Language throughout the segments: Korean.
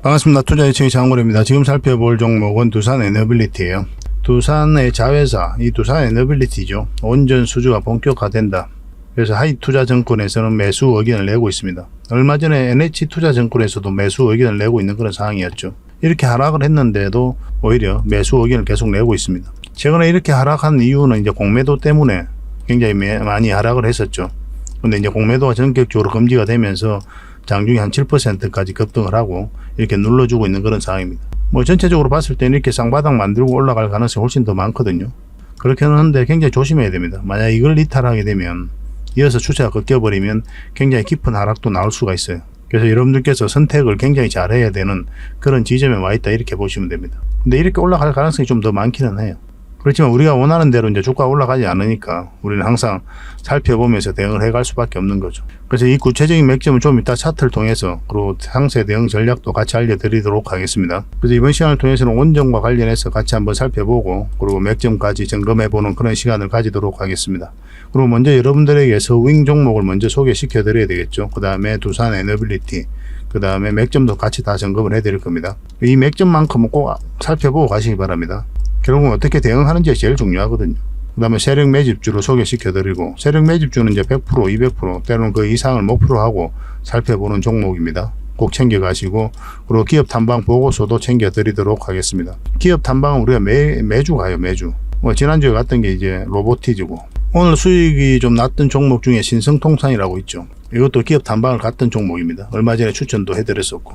반갑습니다. 투자예측의 장원입니다. 지금 살펴볼 종목은 두산에너빌리티예요. 두산의 자회사, 이 두산에너빌리티죠. 온전 수주가 본격화된다. 그래서 하이투자증권에서는 매수 의견을 내고 있습니다. 얼마 전에 NH투자증권에서도 매수 의견을 내고 있는 그런 상황이었죠. 이렇게 하락을 했는데도 오히려 매수 의견을 계속 내고 있습니다. 최근에 이렇게 하락한 이유는 이제 공매도 때문에 굉장히 많이 하락을 했었죠. 근데 이제 공매도가 전격적으로 금지가 되면서 장중에 한 7%까지 급등을 하고 이렇게 눌러주고 있는 그런 상황입니다. 뭐 전체적으로 봤을 때는 이렇게 쌍바닥 만들고 올라갈 가능성이 훨씬 더 많거든요. 그렇게는 하는데 굉장히 조심해야 됩니다. 만약 이걸 이탈하게 되면 이어서 추세가 꺾여버리면 굉장히 깊은 하락도 나올 수가 있어요. 그래서 여러분들께서 선택을 굉장히 잘 해야 되는 그런 지점에 와 있다, 이렇게 보시면 됩니다. 근데 이렇게 올라갈 가능성이 좀 더 많기는 해요. 그렇지만 우리가 원하는 대로 이제 주가가 올라가지 않으니까 우리는 항상 살펴보면서 대응을 해갈 수밖에 없는 거죠. 그래서 이 구체적인 맥점은 좀 이따 차트를 통해서, 그리고 상세 대응 전략도 같이 알려드리도록 하겠습니다. 그래서 이번 시간을 통해서는 원전과 관련해서 같이 한번 살펴보고, 그리고 맥점까지 점검해보는 그런 시간을 가지도록 하겠습니다. 그리고 먼저 여러분들에게 서윙 종목을 먼저 소개시켜 드려야 되겠죠. 그 다음에 두산에너빌리티, 그 다음에 맥점도 같이 다 점검을 해드릴 겁니다. 이 맥점만큼은 꼭 살펴보고 가시기 바랍니다. 결국은 어떻게 대응하는지가 제일 중요하거든요. 그 다음에 세력 매집주로 소개시켜드리고, 세력 매집주는 이제 100%, 200%, 때로는 그 이상을 목표로 하고 살펴보는 종목입니다. 꼭 챙겨가시고, 그리고 기업 탐방 보고서도 챙겨드리도록 하겠습니다. 기업 탐방은 우리가 매주 가요, 매주. 뭐 지난주에 갔던 게 이제 로보티즈고, 오늘 수익이 좀 났던 종목 중에 신성통상이라고 있죠. 이것도 기업 탐방을 갔던 종목입니다. 얼마 전에 추천도 해드렸었고.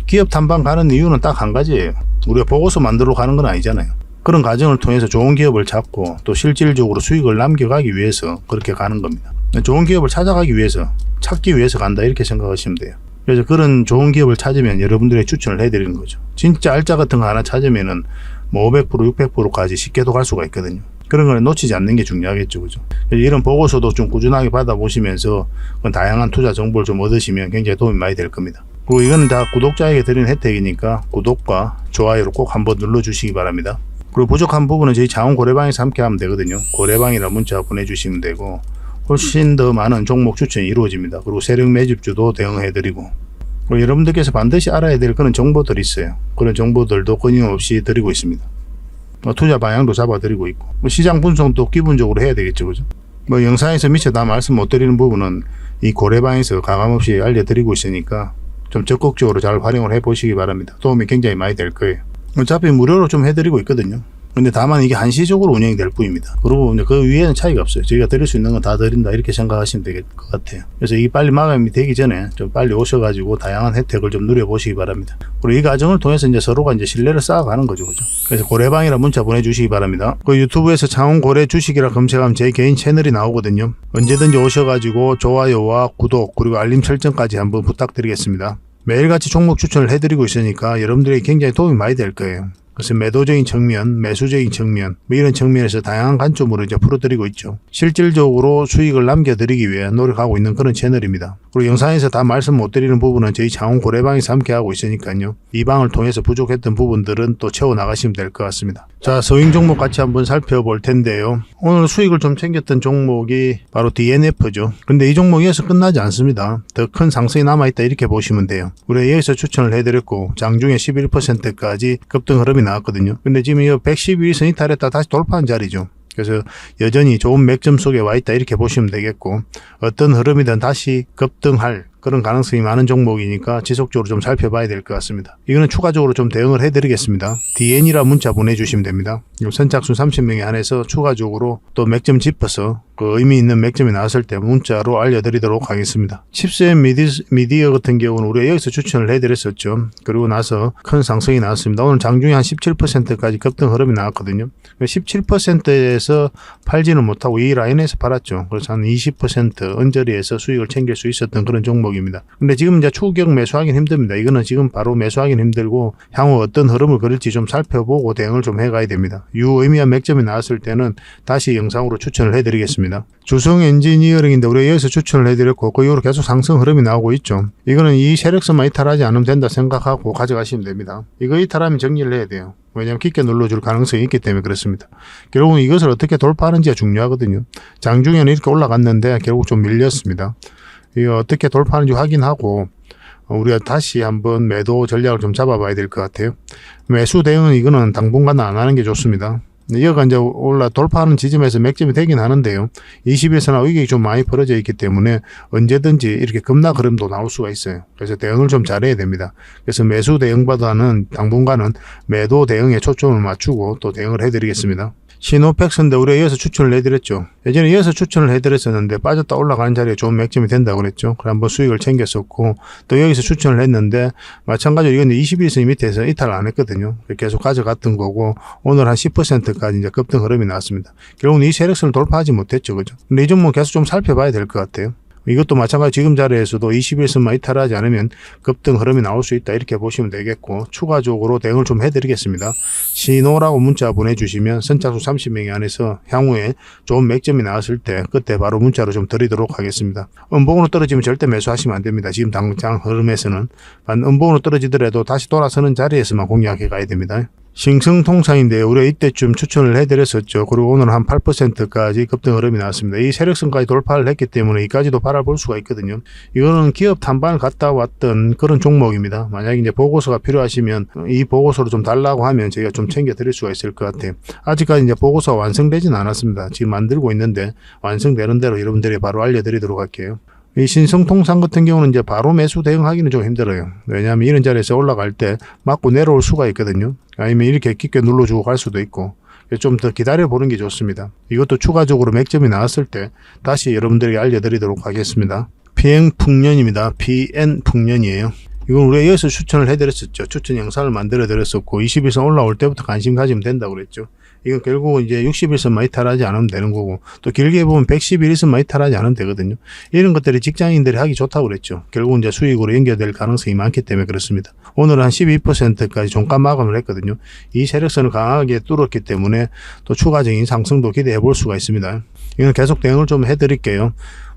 기업 탐방 가는 이유는 딱 한 가지예요. 우리가 보고서 만들러 가는 건 아니잖아요. 그런 과정을 통해서 좋은 기업을 찾고 또 실질적으로 수익을 남겨가기 위해서 그렇게 가는 겁니다. 좋은 기업을 찾아가기 위해서, 찾기 위해서 간다, 이렇게 생각하시면 돼요. 그래서 그런 좋은 기업을 찾으면 여러분들의 추천을 해드리는 거죠. 진짜 알짜 같은 거 하나 찾으면은 뭐 500%, 600%까지 쉽게도 갈 수가 있거든요. 그런 걸 놓치지 않는 게 중요하겠죠, 그죠? 이런 보고서도 좀 꾸준하게 받아보시면서 다양한 투자 정보를 좀 얻으시면 굉장히 도움이 많이 될 겁니다. 그리고 이건 다 구독자에게 드리는 혜택이니까 구독과 좋아요를 꼭 한번 눌러주시기 바랍니다. 그리고 부족한 부분은 저희 자원 고래방에서 함께 하면 되거든요. 고래방이라 문자 보내주시면 되고, 훨씬 더 많은 종목 추천이 이루어집니다. 그리고 세력 매집주도 대응해드리고, 그리고 여러분들께서 반드시 알아야 될 그런 정보들이 있어요. 그런 정보들도 끊임없이 드리고 있습니다. 투자 방향도 잡아드리고 있고, 시장 분석도 기본적으로 해야 되겠죠, 그죠? 영상에서 미처 다 말씀 못 드리는 부분은 이 고래방에서 가감없이 알려드리고 있으니까 좀 적극적으로 잘 활용을 해보시기 바랍니다. 도움이 굉장히 많이 될 거예요. 어차피 무료로 좀 해드리고 있거든요. 근데 다만 이게 한시적으로 운영이 될 뿐입니다. 그리고 그 위에는 차이가 없어요. 저희가 드릴 수 있는 건 다 드린다, 이렇게 생각하시면 될 것 같아요. 그래서 이게 빨리 마감이 되기 전에 좀 빨리 오셔가지고 다양한 혜택을 좀 누려보시기 바랍니다. 그리고 이 과정을 통해서 이제 서로가 이제 신뢰를 쌓아가는 거죠, 그죠? 그래서 고래방이라 문자 보내주시기 바랍니다. 그 유튜브에서 창원고래 주식이라 검색하면 제 개인 채널이 나오거든요. 언제든지 오셔가지고 좋아요와 구독, 그리고 알림 설정까지 한번 부탁드리겠습니다. 매일같이 종목 추천을 해드리고 있으니까 여러분들에게 굉장히 도움이 많이 될 거예요. 그래서 매도적인 측면, 매수적인 측면, 이런 측면에서 다양한 관점으로 이제 풀어드리고 있죠. 실질적으로 수익을 남겨드리기 위해 노력하고 있는 그런 채널입니다. 그리고 영상에서 다 말씀 못 드리는 부분은 저희 창원 고래방에서 함께 하고 있으니까요. 이 방을 통해서 부족했던 부분들은 또 채워나가시면 될 것 같습니다. 자, 서윙 종목 같이 한번 살펴볼 텐데요. 오늘 수익을 좀 챙겼던 종목이 바로 DNF죠. 근데 이 종목에서 끝나지 않습니다. 더 큰 상승이 남아있다, 이렇게 보시면 돼요. 우리가 여기서 추천을 해드렸고 장중에 11%까지 급등 흐름이 나왔거든요. 근데 지금 이 112선 이탈했다 다시 돌파한 자리죠. 그래서 여전히 좋은 맥점 속에 와 있다, 이렇게 보시면 되겠고, 어떤 흐름이든 다시 급등할 그런 가능성이 많은 종목이니까 지속적으로 좀 살펴봐야 될 것 같습니다. 이거는 추가적으로 좀 대응을 해드리겠습니다. DN이라 문자 보내주시면 됩니다. 선착순 30명에 한해서 추가적으로 또 맥점 짚어서 그 의미 있는 맥점이 나왔을 때 문자로 알려드리도록 하겠습니다. 칩스앤 미디어 같은 경우는 우리가 여기서 추천을 해드렸었죠. 그리고 나서 큰 상승이 나왔습니다. 오늘 장중에 한 17%까지 급등 흐름이 나왔거든요. 17%에서 팔지는 못하고 이 라인에서 팔았죠. 그래서 한 20% 언저리에서 수익을 챙길 수 있었던 그런 종목입니다. 근데 지금 이제 추격 매수하기는 힘듭니다. 이거는 지금 바로 매수하기는 힘들고 향후 어떤 흐름을 그릴지 좀 살펴보고 대응을 좀 해가야 됩니다. 유의미한 맥점이 나왔을 때는 다시 영상으로 추천을 해드리겠습니다. 주성 엔지니어링인데 우리가 여기서 추천을 해드렸고 그 이후로 계속 상승 흐름이 나오고 있죠. 이거는 이 세력선만 이탈하지 않으면 된다 생각하고 가져가시면 됩니다. 이거 이탈하면 정리를 해야 돼요. 왜냐하면 깊게 눌러줄 가능성이 있기 때문에 그렇습니다. 결국은 이것을 어떻게 돌파하는지가 중요하거든요. 장중에는 이렇게 올라갔는데 결국 좀 밀렸습니다. 이거 어떻게 돌파하는지 확인하고 우리가 다시 한번 매도 전략을 좀 잡아봐야 될 것 같아요. 매수 대응은 이거는 당분간은 안 하는 게 좋습니다. 여기가 이제 돌파하는 지점에서 맥점이 되긴 하는데요. 20일선하고 이게 좀 많이 벌어져 있기 때문에 언제든지 이렇게 급락 흐름도 나올 수가 있어요. 그래서 대응을 좀 잘해야 됩니다. 그래서 매수 대응보다는 당분간은 매도 대응에 초점을 맞추고 또 대응을 해드리겠습니다. 시노팩스인데 우리가 이어서 추천을 해드렸죠. 예전에 이어서 추천을 해드렸었는데 빠졌다 올라가는 자리에 좋은 맥점이 된다고 그랬죠. 그래 한번 수익을 챙겼었고 또 여기서 추천을 했는데 마찬가지로 이건 21선 밑에서 이탈 안 했거든요. 계속 가져갔던 거고 오늘 한 10%까지 이제 급등 흐름이 나왔습니다. 결국은 이 세력선을 돌파하지 못했죠. 그죠? 근데 이 종목 계속 좀 살펴봐야 될 것 같아요. 이것도 마찬가지 지금 자리에서도 21선만 이탈하지 않으면 급등 흐름이 나올 수 있다 이렇게 보시면 되겠고 추가적으로 대응을 좀 해드리겠습니다. 신호라고 문자 보내주시면 선착순 30명이 안에서 향후에 좋은 맥점이 나왔을 때 그때 바로 문자로 좀 드리도록 하겠습니다. 음봉으로 떨어지면 절대 매수하시면 안 됩니다. 지금 당장 흐름에서는 음봉으로 떨어지더라도 다시 돌아서는 자리에서만 공략해 가야 됩니다. 싱승통상인데 우리가 이때쯤 추천을 해드렸었죠. 그리고 오늘 한 8%까지 급등 흐름이 나왔습니다. 이 세력선까지 돌파를 했기 때문에 이까지도 바라볼 수가 있거든요. 이거는 기업 탐방을 갔다 왔던 그런 종목입니다. 만약에 이제 보고서가 필요하시면 이 보고서를 좀 달라고 하면 저희가 좀 챙겨 드릴 수가 있을 것 같아요. 아직까지 이제 보고서가 완성되진 않았습니다. 지금 만들고 있는데 완성되는 대로 여러분들이 바로 알려드리도록 할게요. 이 신성통상 같은 경우는 이제 바로 매수 대응하기는 좀 힘들어요. 왜냐하면 이런 자리에서 올라갈 때 맞고 내려올 수가 있거든요. 아니면 이렇게 깊게 눌러주고 갈 수도 있고 좀 더 기다려 보는 게 좋습니다. 이것도 추가적으로 맥점이 나왔을 때 다시 여러분들에게 알려드리도록 하겠습니다. PN풍년입니다. PN풍년이에요. 이건 우리가 여기서 추천을 해드렸었죠. 추천 영상을 만들어 드렸었고 21선 올라올 때부터 관심 가지면 된다고 그랬죠. 이건 결국은 이제 61선만 이탈하지 않으면 되는 거고 또 길게 보면 111선만 이탈하지 않으면 되거든요. 이런 것들이 직장인들이 하기 좋다고 그랬죠. 결국은 이제 수익으로 연결될 가능성이 많기 때문에 그렇습니다. 오늘은 한 12%까지 종가 마감을 했거든요. 이 세력선을 강하게 뚫었기 때문에 또 추가적인 상승도 기대해 볼 수가 있습니다. 이건 계속 대응을 좀 해드릴게요.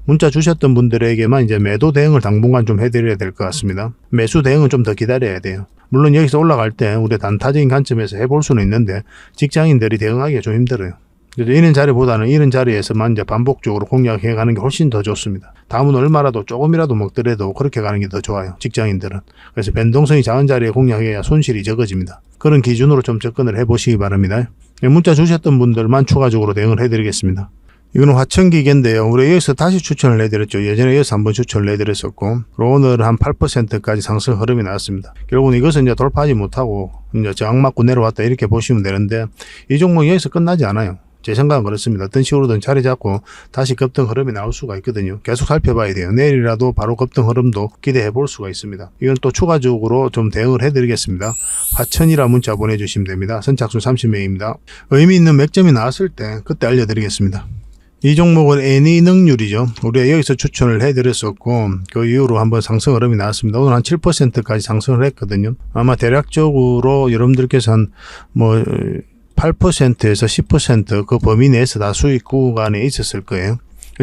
문자 주셨던 분들에게만 이제 매도 대응을 당분간 좀 해드려야 될 것 같습니다. 매수 대응은 좀 더 기다려야 돼요. 물론 여기서 올라갈 때 우리 단타적인 관점에서 해볼 수는 있는데 직장인들이 대응하기가 좀 힘들어요. 그래서 이런 자리보다는 이런 자리에서만 이제 반복적으로 공략해 가는 게 훨씬 더 좋습니다. 다음은 얼마라도 조금이라도 먹더라도 그렇게 가는 게 더 좋아요. 직장인들은. 그래서 변동성이 작은 자리에 공략해야 손실이 적어집니다. 그런 기준으로 좀 접근을 해 보시기 바랍니다. 문자 주셨던 분들만 추가적으로 대응을 해드리겠습니다. 이거는 화천기계인데요. 우리 여기서 다시 추천을 해드렸죠. 예전에 여기서 한번 추천을 해드렸었고 오늘 한 8%까지 상승 흐름이 나왔습니다. 결국은 이것은 이제 돌파하지 못하고 이제 저항 맞고 내려왔다 이렇게 보시면 되는데 이 종목이 여기서 끝나지 않아요. 제 생각은 그렇습니다. 어떤 식으로든 자리 잡고 다시 급등 흐름이 나올 수가 있거든요. 계속 살펴봐야 돼요. 내일이라도 바로 급등 흐름도 기대해 볼 수가 있습니다. 이건 또 추가적으로 좀 대응을 해드리겠습니다. 화천이라 문자 보내주시면 됩니다. 선착순 30명입니다. 의미 있는 맥점이 나왔을 때 그때 알려드리겠습니다. 이 종목은 애니능률이죠. 우리가 여기서 추천을 해드렸었고 그 이후로 한번 상승 흐름이 나왔습니다. 오늘 한 7%까지 상승을 했거든요. 아마 대략적으로 여러분들께서 한 8%에서 10% 그 범위 내에서 다 수익 구간에 있었을 거예요.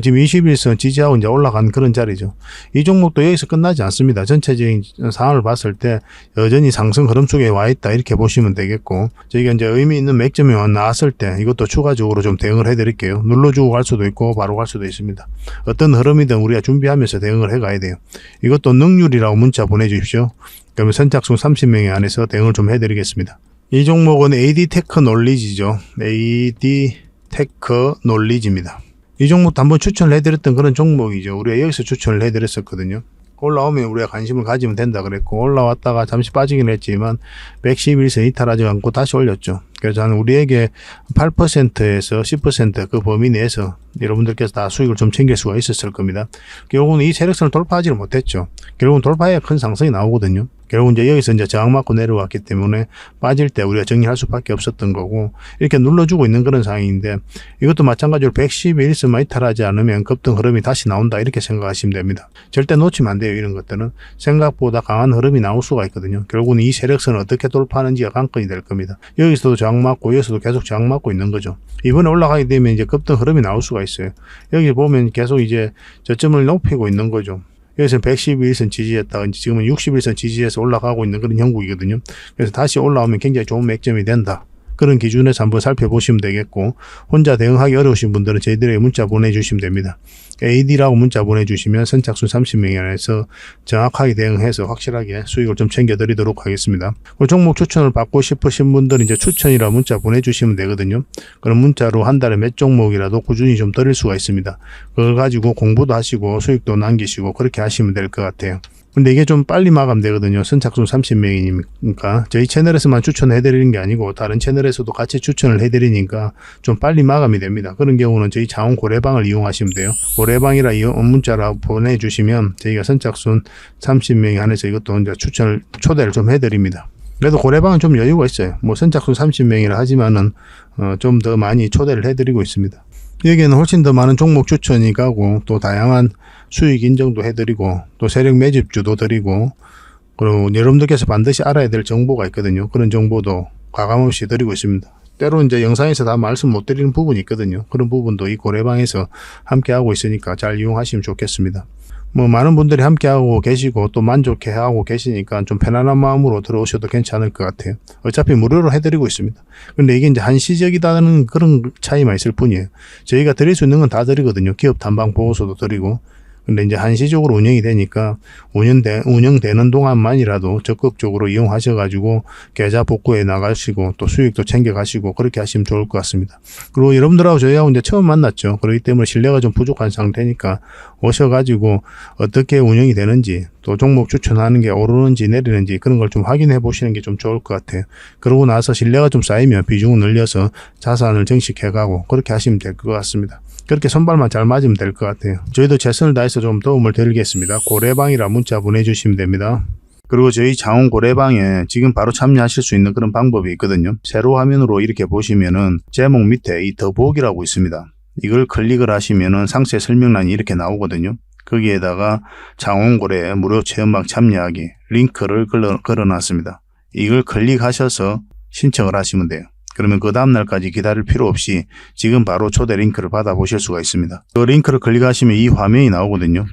지금 21선 지지하고 이제 올라간 그런 자리죠. 이 종목도 여기서 끝나지 않습니다. 전체적인 상황을 봤을 때 여전히 상승 흐름 속에 와 있다 이렇게 보시면 되겠고 저희가 이제 의미 있는 맥점이 나왔을 때 이것도 추가적으로 좀 대응을 해드릴게요. 눌러주고 갈 수도 있고 바로 갈 수도 있습니다. 어떤 흐름이든 우리가 준비하면서 대응을 해가야 돼요. 이것도 능률이라고 문자 보내주십시오. 그러면 선착순 30명의 안에서 대응을 좀 해드리겠습니다. 이 종목은 AD테크놀리지죠. AD테크놀리지입니다. 이 종목도 한번 추천을 해드렸던 그런 종목이죠. 우리가 여기서 추천을 해드렸었거든요. 올라오면 우리가 관심을 가지면 된다 그랬고 올라왔다가 잠시 빠지긴 했지만 111선 이탈하지 않고 다시 올렸죠. 그래서 우리에게 8%에서 10% 그 범위 내에서 여러분들께서 다 수익을 좀 챙길 수가 있었을 겁니다. 결국은 이 세력선을 돌파하지를 못했죠. 결국은 돌파해야 큰 상승이 나오거든요. 결국 이제 여기서 이제 저항 맞고 내려왔기 때문에 빠질 때 우리가 정리할 수밖에 없었던 거고 이렇게 눌러주고 있는 그런 상황인데 이것도 마찬가지로 111선만 이탈하지 않으면 급등 흐름이 다시 나온다 이렇게 생각하시면 됩니다. 절대 놓치면 안 돼요. 이런 것들은 생각보다 강한 흐름이 나올 수가 있거든요. 결국은 이 세력선을 어떻게 돌파하는지가 관건이 될 겁니다. 여기서도 저항 맞고 여기서도 계속 저항 맞고 있는 거죠. 이번에 올라가게 되면 이제 급등 흐름이 나올 수가 있어요. 여기 보면 계속 이제 저점을 높이고 있는 거죠. 여기서 111선 지지했다가 지금은 61선 지지해서 올라가고 있는 그런 형국이거든요. 그래서 다시 올라오면 굉장히 좋은 맥점이 된다. 그런 기준에서 한번 살펴보시면 되겠고, 혼자 대응하기 어려우신 분들은 저희들에게 문자 보내주시면 됩니다. AD라고 문자 보내주시면 선착순 30명 안에서 정확하게 대응해서 확실하게 수익을 좀 챙겨드리도록 하겠습니다. 그 종목 추천을 받고 싶으신 분들은 이제 추천이라 문자 보내주시면 되거든요. 그럼 문자로 한 달에 몇 종목이라도 꾸준히 좀 드릴 수가 있습니다. 그걸 가지고 공부도 하시고 수익도 남기시고 그렇게 하시면 될 것 같아요. 근데 이게 좀 빨리 마감되거든요. 선착순 30명이니까 저희 채널에서만 추천해드리는 게 아니고 다른 채널에서도 같이 추천을 해드리니까 좀 빨리 마감이 됩니다. 그런 경우는 저희 자원 고래방을 이용하시면 돼요. 고래방이라 문자로 보내주시면 저희가 선착순 30명이 안에서 이것도 이제 초대를 좀 해드립니다. 그래도 고래방은 좀 여유가 있어요. 뭐 선착순 30명이라 하지만은 좀 더 많이 초대를 해드리고 있습니다. 여기에는 훨씬 더 많은 종목 추천이 가고 또 다양한 수익 인정도 해드리고 또 세력 매집주도 드리고 그리고 여러분들께서 반드시 알아야 될 정보가 있거든요. 그런 정보도 과감없이 드리고 있습니다. 때로 이제 영상에서 다 말씀 못 드리는 부분이 있거든요. 그런 부분도 이 고래방에서 함께 하고 있으니까 잘 이용하시면 좋겠습니다. 뭐 많은 분들이 함께 하고 계시고 또 만족해 하고 계시니까 좀 편안한 마음으로 들어오셔도 괜찮을 것 같아요. 어차피 무료로 해드리고 있습니다. 근데 이게 이제 한시적이다는 그런 차이만 있을 뿐이에요. 저희가 드릴 수 있는 건 다 드리거든요. 기업 탐방 보고서도 드리고. 근데 이제 한시적으로 운영이 되니까 운영되는 동안만이라도 적극적으로 이용하셔가지고 계좌 복구해 나가시고 또 수익도 챙겨가시고 그렇게 하시면 좋을 것 같습니다. 그리고 여러분들하고 저희하고 이제 처음 만났죠. 그렇기 때문에 신뢰가 좀 부족한 상태니까 오셔가지고 어떻게 운영이 되는지 또 종목 추천하는 게 오르는지 내리는지 그런 걸 좀 확인해 보시는 게 좀 좋을 것 같아요. 그러고 나서 신뢰가 좀 쌓이면 비중을 늘려서 자산을 증식해가고 그렇게 하시면 될 것 같습니다. 그렇게 손발만 잘 맞으면 될 것 같아요. 저희도 최선을 다해서 좀 도움을 드리겠습니다. 고래방이라 문자 보내주시면 됩니다. 그리고 저희 자원 고래방에 지금 바로 참여하실 수 있는 그런 방법이 있거든요. 세로 화면으로 이렇게 보시면은 제목 밑에 이 더보기라고 있습니다. 이걸 클릭을 하시면은 상세 설명란이 이렇게 나오거든요. 거기에다가 자원고래 무료 체험방 참여하기 링크를 걸어놨습니다. 이걸 클릭하셔서 신청을 하시면 돼요. 그러면 그 다음날까지 기다릴 필요 없이 지금 바로 초대 링크를 받아보실 수가 있습니다. 그 링크를 클릭하시면 이 화면이 나오거든요.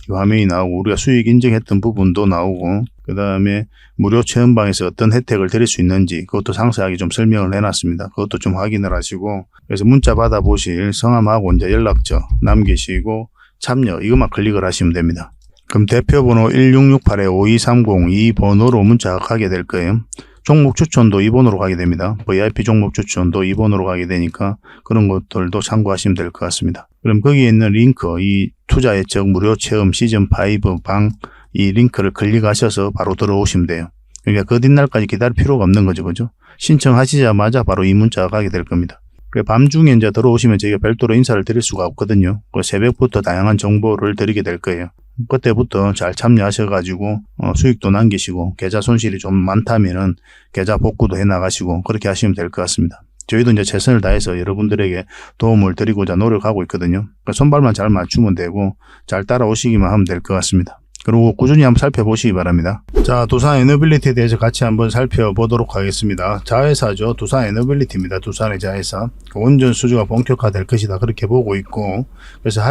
이 화면이 나오고 우리가 수익 인증했던 부분도 나오고 그 다음에 무료 체험방에서 어떤 혜택을 드릴 수 있는지 그것도 상세하게 좀 설명을 해놨습니다. 그것도 좀 확인을 하시고 그래서 문자 받아보실 성함하고 이제 연락처 남기시고 참여 이것만 클릭을 하시면 됩니다. 그럼 대표번호 1668-5230 이 번호로 문자가 가게 될 거예요. 종목 추천도 2번으로 가게 됩니다. VIP 종목 추천도 2번으로 가게 되니까 그런 것들도 참고하시면 될 것 같습니다. 그럼 거기에 있는 링크, 이 투자 예측 무료 체험 시즌5 방 이 링크를 클릭하셔서 바로 들어오시면 돼요. 그러니까 그 뒷날까지 기다릴 필요가 없는 거죠. 그죠? 신청하시자마자 바로 이 문자가 가게 될 겁니다. 밤중에 이제 들어오시면 저희가 별도로 인사를 드릴 수가 없거든요. 새벽부터 다양한 정보를 드리게 될 거예요. 그때부터 잘 참여하셔가지고 수익도 남기시고 계좌 손실이 좀 많다면은 계좌 복구도 해 나가시고 그렇게 하시면 될 것 같습니다. 저희도 이제 최선을 다해서 여러분들에게 도움을 드리고자 노력하고 있거든요. 그러니까 손발만 잘 맞추면 되고 잘 따라오시기만 하면 될 것 같습니다. 그리고 꾸준히 한번 살펴보시기 바랍니다. 자, 두산 에너빌리티에 대해서 같이 한번 살펴보도록 하겠습니다. 자회사죠. 두산 에너빌리티입니다. 두산의 자회사. 원전 수주가 본격화될 것이다. 그렇게 보고 있고, 그래서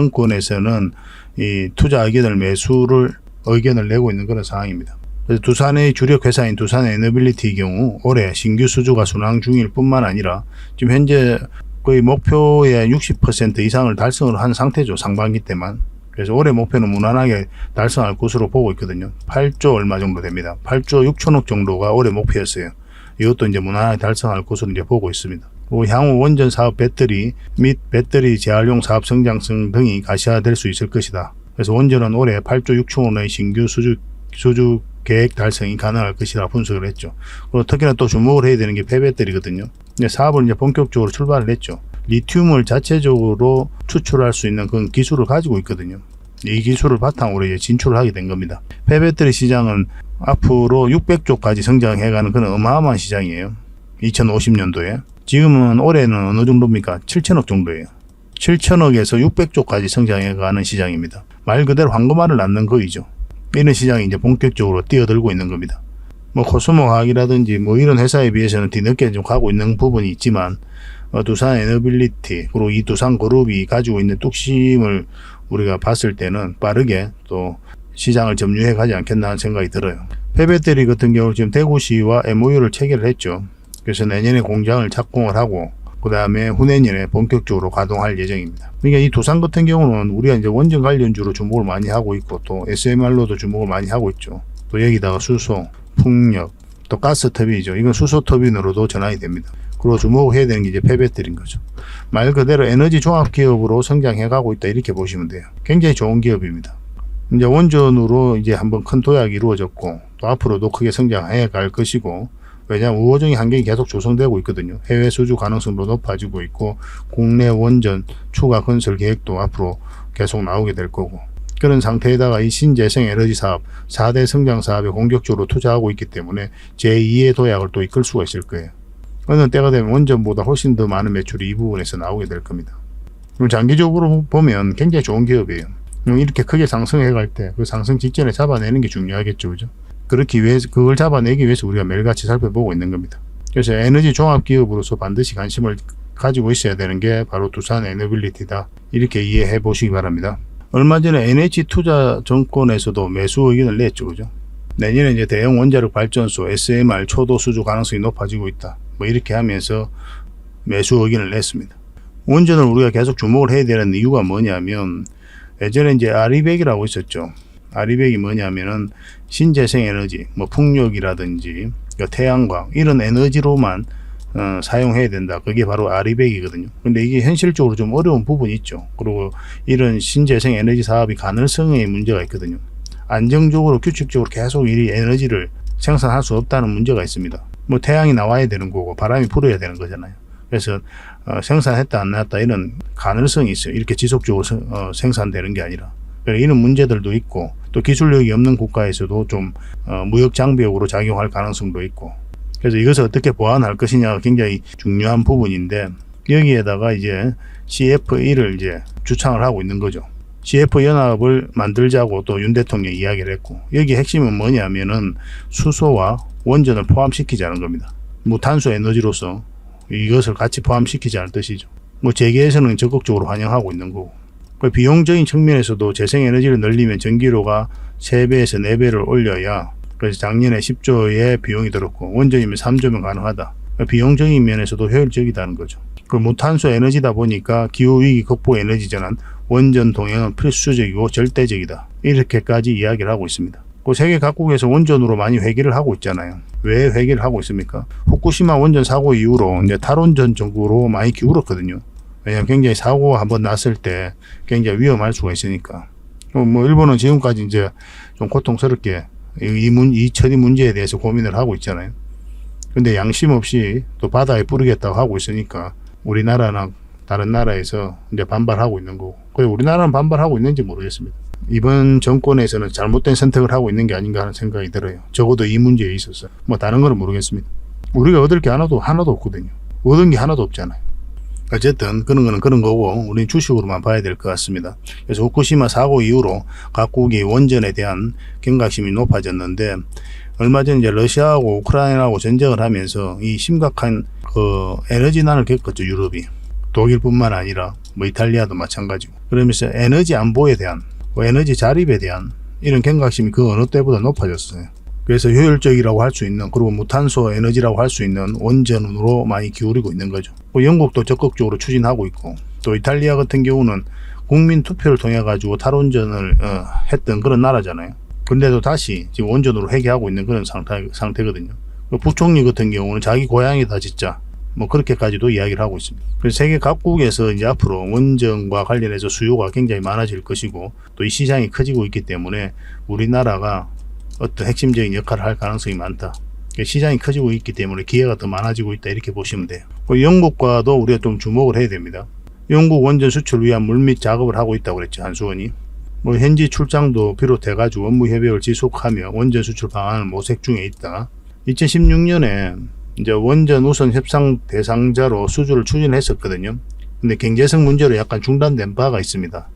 하이투자증권에서는 이 투자 의견을 매수를 의견을 내고 있는 그런 상황입니다. 그래서 두산의 주력 회사인 두산 에너빌리티의 경우 올해 신규 수주가 순항 중일 뿐만 아니라 지금 현재 거의 목표의 60% 이상을 달성을 한 상태죠. 상반기 때만. 그래서 올해 목표는 무난하게 달성할 것으로 보고 있거든요. 8조 얼마 정도 됩니다. 8조 6천억 정도가 올해 목표였어요. 이것도 이제 무난하게 달성할 것으로 이제 보고 있습니다. 향후 원전 사업 배터리 및 배터리 재활용 사업 성장성 등이 가시화될 수 있을 것이다. 그래서 원전은 올해 8조 6천원의 신규 수주 계획 달성이 가능할 것이라 분석을 했죠. 그리고 특히나 또 주목을 해야 되는 게 폐배터리거든요. 사업을 이제 본격적으로 출발을 했죠. 리튬을 자체적으로 추출할 수 있는 그런 기술을 가지고 있거든요. 이 기술을 바탕으로 이제 진출을 하게 된 겁니다. 폐배터리 시장은 앞으로 600조까지 성장해가는 그런 어마어마한 시장이에요. 2050년도에. 지금은 올해는 어느 정도입니까? 7천억 정도예요. 7천억에서 600조까지 성장해가는 시장입니다. 말 그대로 황금알을 낳는 거이죠. 이런 시장이 이제 본격적으로 뛰어들고 있는 겁니다. 코스모화학이라든지 이런 회사에 비해서는 뒤늦게 좀 가고 있는 부분이 있지만 두산 에너빌리티 그리고 이 두산 그룹이 가지고 있는 뚝심을 우리가 봤을 때는 빠르게 또 시장을 점유해 가지 않겠나 하는 생각이 들어요. 폐배터리 같은 경우 지금 대구시와 MOU를 체결을 했죠. 그래서 내년에 공장을 착공을 하고 그 다음에 후내년에 본격적으로 가동할 예정입니다. 그러니까 이 두산 같은 경우는 우리가 이제 원전 관련주로 주목을 많이 하고 있고 또 SMR로도 주목을 많이 하고 있죠. 또 여기다가 수소, 풍력, 또 가스 터빈이죠. 이건 수소 터빈으로도 전환이 됩니다. 그리고 주목해야 되는 게 이제 폐배터인 거죠. 말 그대로 에너지 종합 기업으로 성장해 가고 있다 이렇게 보시면 돼요. 굉장히 좋은 기업입니다. 이제 원전으로 이제 한번 큰 도약이 이루어졌고 또 앞으로도 크게 성장해 갈 것이고 왜냐하면 우호적인 환경이 계속 조성되고 있거든요. 해외 수주 가능성도 높아지고 있고 국내 원전 추가 건설 계획도 앞으로 계속 나오게 될 거고 그런 상태에다가 이 신재생 에너지 사업 4대 성장 사업에 공격적으로 투자하고 있기 때문에 제2의 도약을 또 이끌 수가 있을 거예요. 어느 때가 되면 원전보다 훨씬 더 많은 매출이 이 부분에서 나오게 될 겁니다. 그럼 장기적으로 보면 굉장히 좋은 기업이에요. 이렇게 크게 상승해 갈 때 그 상승 직전에 잡아내는 게 중요하겠죠, 그죠? 그렇기 위해서 그걸 잡아내기 위해서 우리가 매일같이 살펴보고 있는 겁니다. 그래서 에너지 종합 기업으로서 반드시 관심을 가지고 있어야 되는 게 바로 두산 에너빌리티다. 이렇게 이해해 보시기 바랍니다. 얼마 전에 NH투자증권에서도 매수 의견을 냈죠, 그죠? 내년에 이제 대형 원자력 발전소 SMR 초도 수주 가능성이 높아지고 있다. 뭐 이렇게 하면서 매수 의견을 냈습니다. 원전을 우리가 계속 주목을 해야 되는 이유가 뭐냐면 예전에 이제 아리백이라고 있었죠. 아리백이 뭐냐면은 신재생 에너지, 뭐 풍력이라든지 태양광 이런 에너지로만 사용해야 된다. 그게 바로 아리백이거든요. 근데 이게 현실적으로 좀 어려운 부분이 있죠. 그리고 이런 신재생 에너지 사업이 가능성에 문제가 있거든요. 안정적으로 규칙적으로 계속 이 에너지를 생산할 수 없다는 문제가 있습니다. 뭐 태양이 나와야 되는 거고 바람이 불어야 되는 거잖아요. 그래서 생산했다 안 나왔다 이런 가능성이 있어요. 이렇게 지속적으로 생산되는 게 아니라 이런 문제들도 있고 또 기술력이 없는 국가에서도 좀 무역 장벽으로 작용할 가능성도 있고 그래서 이것을 어떻게 보완할 것이냐가 굉장히 중요한 부분인데 여기에다가 이제 CF1을 이제 주창을 하고 있는 거죠. CF 연합을 만들자고 또 윤 대통령이 이야기를 했고 여기 핵심은 뭐냐면은 수소와 원전을 포함시키자는 겁니다. 무탄소 에너지로서 이것을 같이 포함시키자는 뜻이죠. 뭐 재계에서는 적극적으로 환영하고 있는 거고 비용적인 측면에서도 재생에너지를 늘리면 전기료가 3배에서 4배를 올려야 그래서 작년에 10조의 비용이 들었고 원전이면 3조면 가능하다. 비용적인 면에서도 효율적이다는 거죠. 그 무탄소 에너지다 보니까 기후위기 극복 에너지 전환 원전 동향은 필수적이고 절대적이다. 이렇게까지 이야기를 하고 있습니다. 그 세계 각국에서 원전으로 많이 회귀를 하고 있잖아요. 왜 회귀를 하고 있습니까? 후쿠시마 원전 사고 이후로 이제 탈원전 쪽으로 많이 기울었거든요. 왜냐하면 굉장히 사고가 한번 났을 때 굉장히 위험할 수가 있으니까. 뭐 일본은 지금까지 이제 좀 고통스럽게 이 처리 문제에 대해서 고민을 하고 있잖아요. 근데 양심 없이 또 바다에 뿌리겠다고 하고 있으니까 우리나라나 다른 나라에서 이제 반발하고 있는 거고. 그래서 우리나라는 반발하고 있는지 모르겠습니다. 이번 정권에서는 잘못된 선택을 하고 있는 게 아닌가 하는 생각이 들어요. 적어도 이 문제에 있어서. 뭐 다른 거는 모르겠습니다. 우리가 얻을 게 하나도 없거든요. 얻은 게 하나도 없잖아요. 어쨌든 그런 거는 그런 거고 우리는 주식으로만 봐야 될 것 같습니다. 그래서 후쿠시마 사고 이후로 각국이 원전에 대한 경각심이 높아졌는데 얼마 전 이제 러시아하고 우크라이나하고 전쟁을 하면서 이 심각한 그 에너지난을 겪었죠. 유럽이. 독일뿐만 아니라 뭐 이탈리아도 마찬가지고. 그러면서 에너지 안보에 대한 에너지 자립에 대한 이런 경각심이 그 어느 때보다 높아졌어요. 그래서 효율적이라고 할 수 있는 그리고 무탄소 에너지라고 할 수 있는 원전으로 많이 기울이고 있는 거죠. 영국도 적극적으로 추진하고 있고 또 이탈리아 같은 경우는 국민 투표를 통해 가지고 탈원전을 했던 그런 나라잖아요. 근데도 다시 지금 원전으로 회귀하고 있는 그런 상태거든요. 부총리 같은 경우는 자기 고향이다 진짜 뭐 그렇게까지도 이야기를 하고 있습니다. 그래서 세계 각국에서 이제 앞으로 원전과 관련해서 수요가 굉장히 많아질 것이고 또 이 시장이 커지고 있기 때문에 우리나라가 어떤 핵심적인 역할을 할 가능성이 많다. 시장이 커지고 있기 때문에 기회가 더 많아지고 있다 이렇게 보시면 돼요. 영국과도 우리가 좀 주목을 해야 됩니다. 영국 원전 수출 위한 물밑 작업을 하고 있다고 그랬죠. 한수원이. 뭐 현지 출장도 비롯해 가지고 업무 협약을 지속하며 원전 수출 방안을 모색 중에 있다. 2016년에 이제 원전 우선 협상 대상자로 수주를 추진했었거든요. 근데 경제성 문제로 약간 중단된 바가 있습니다.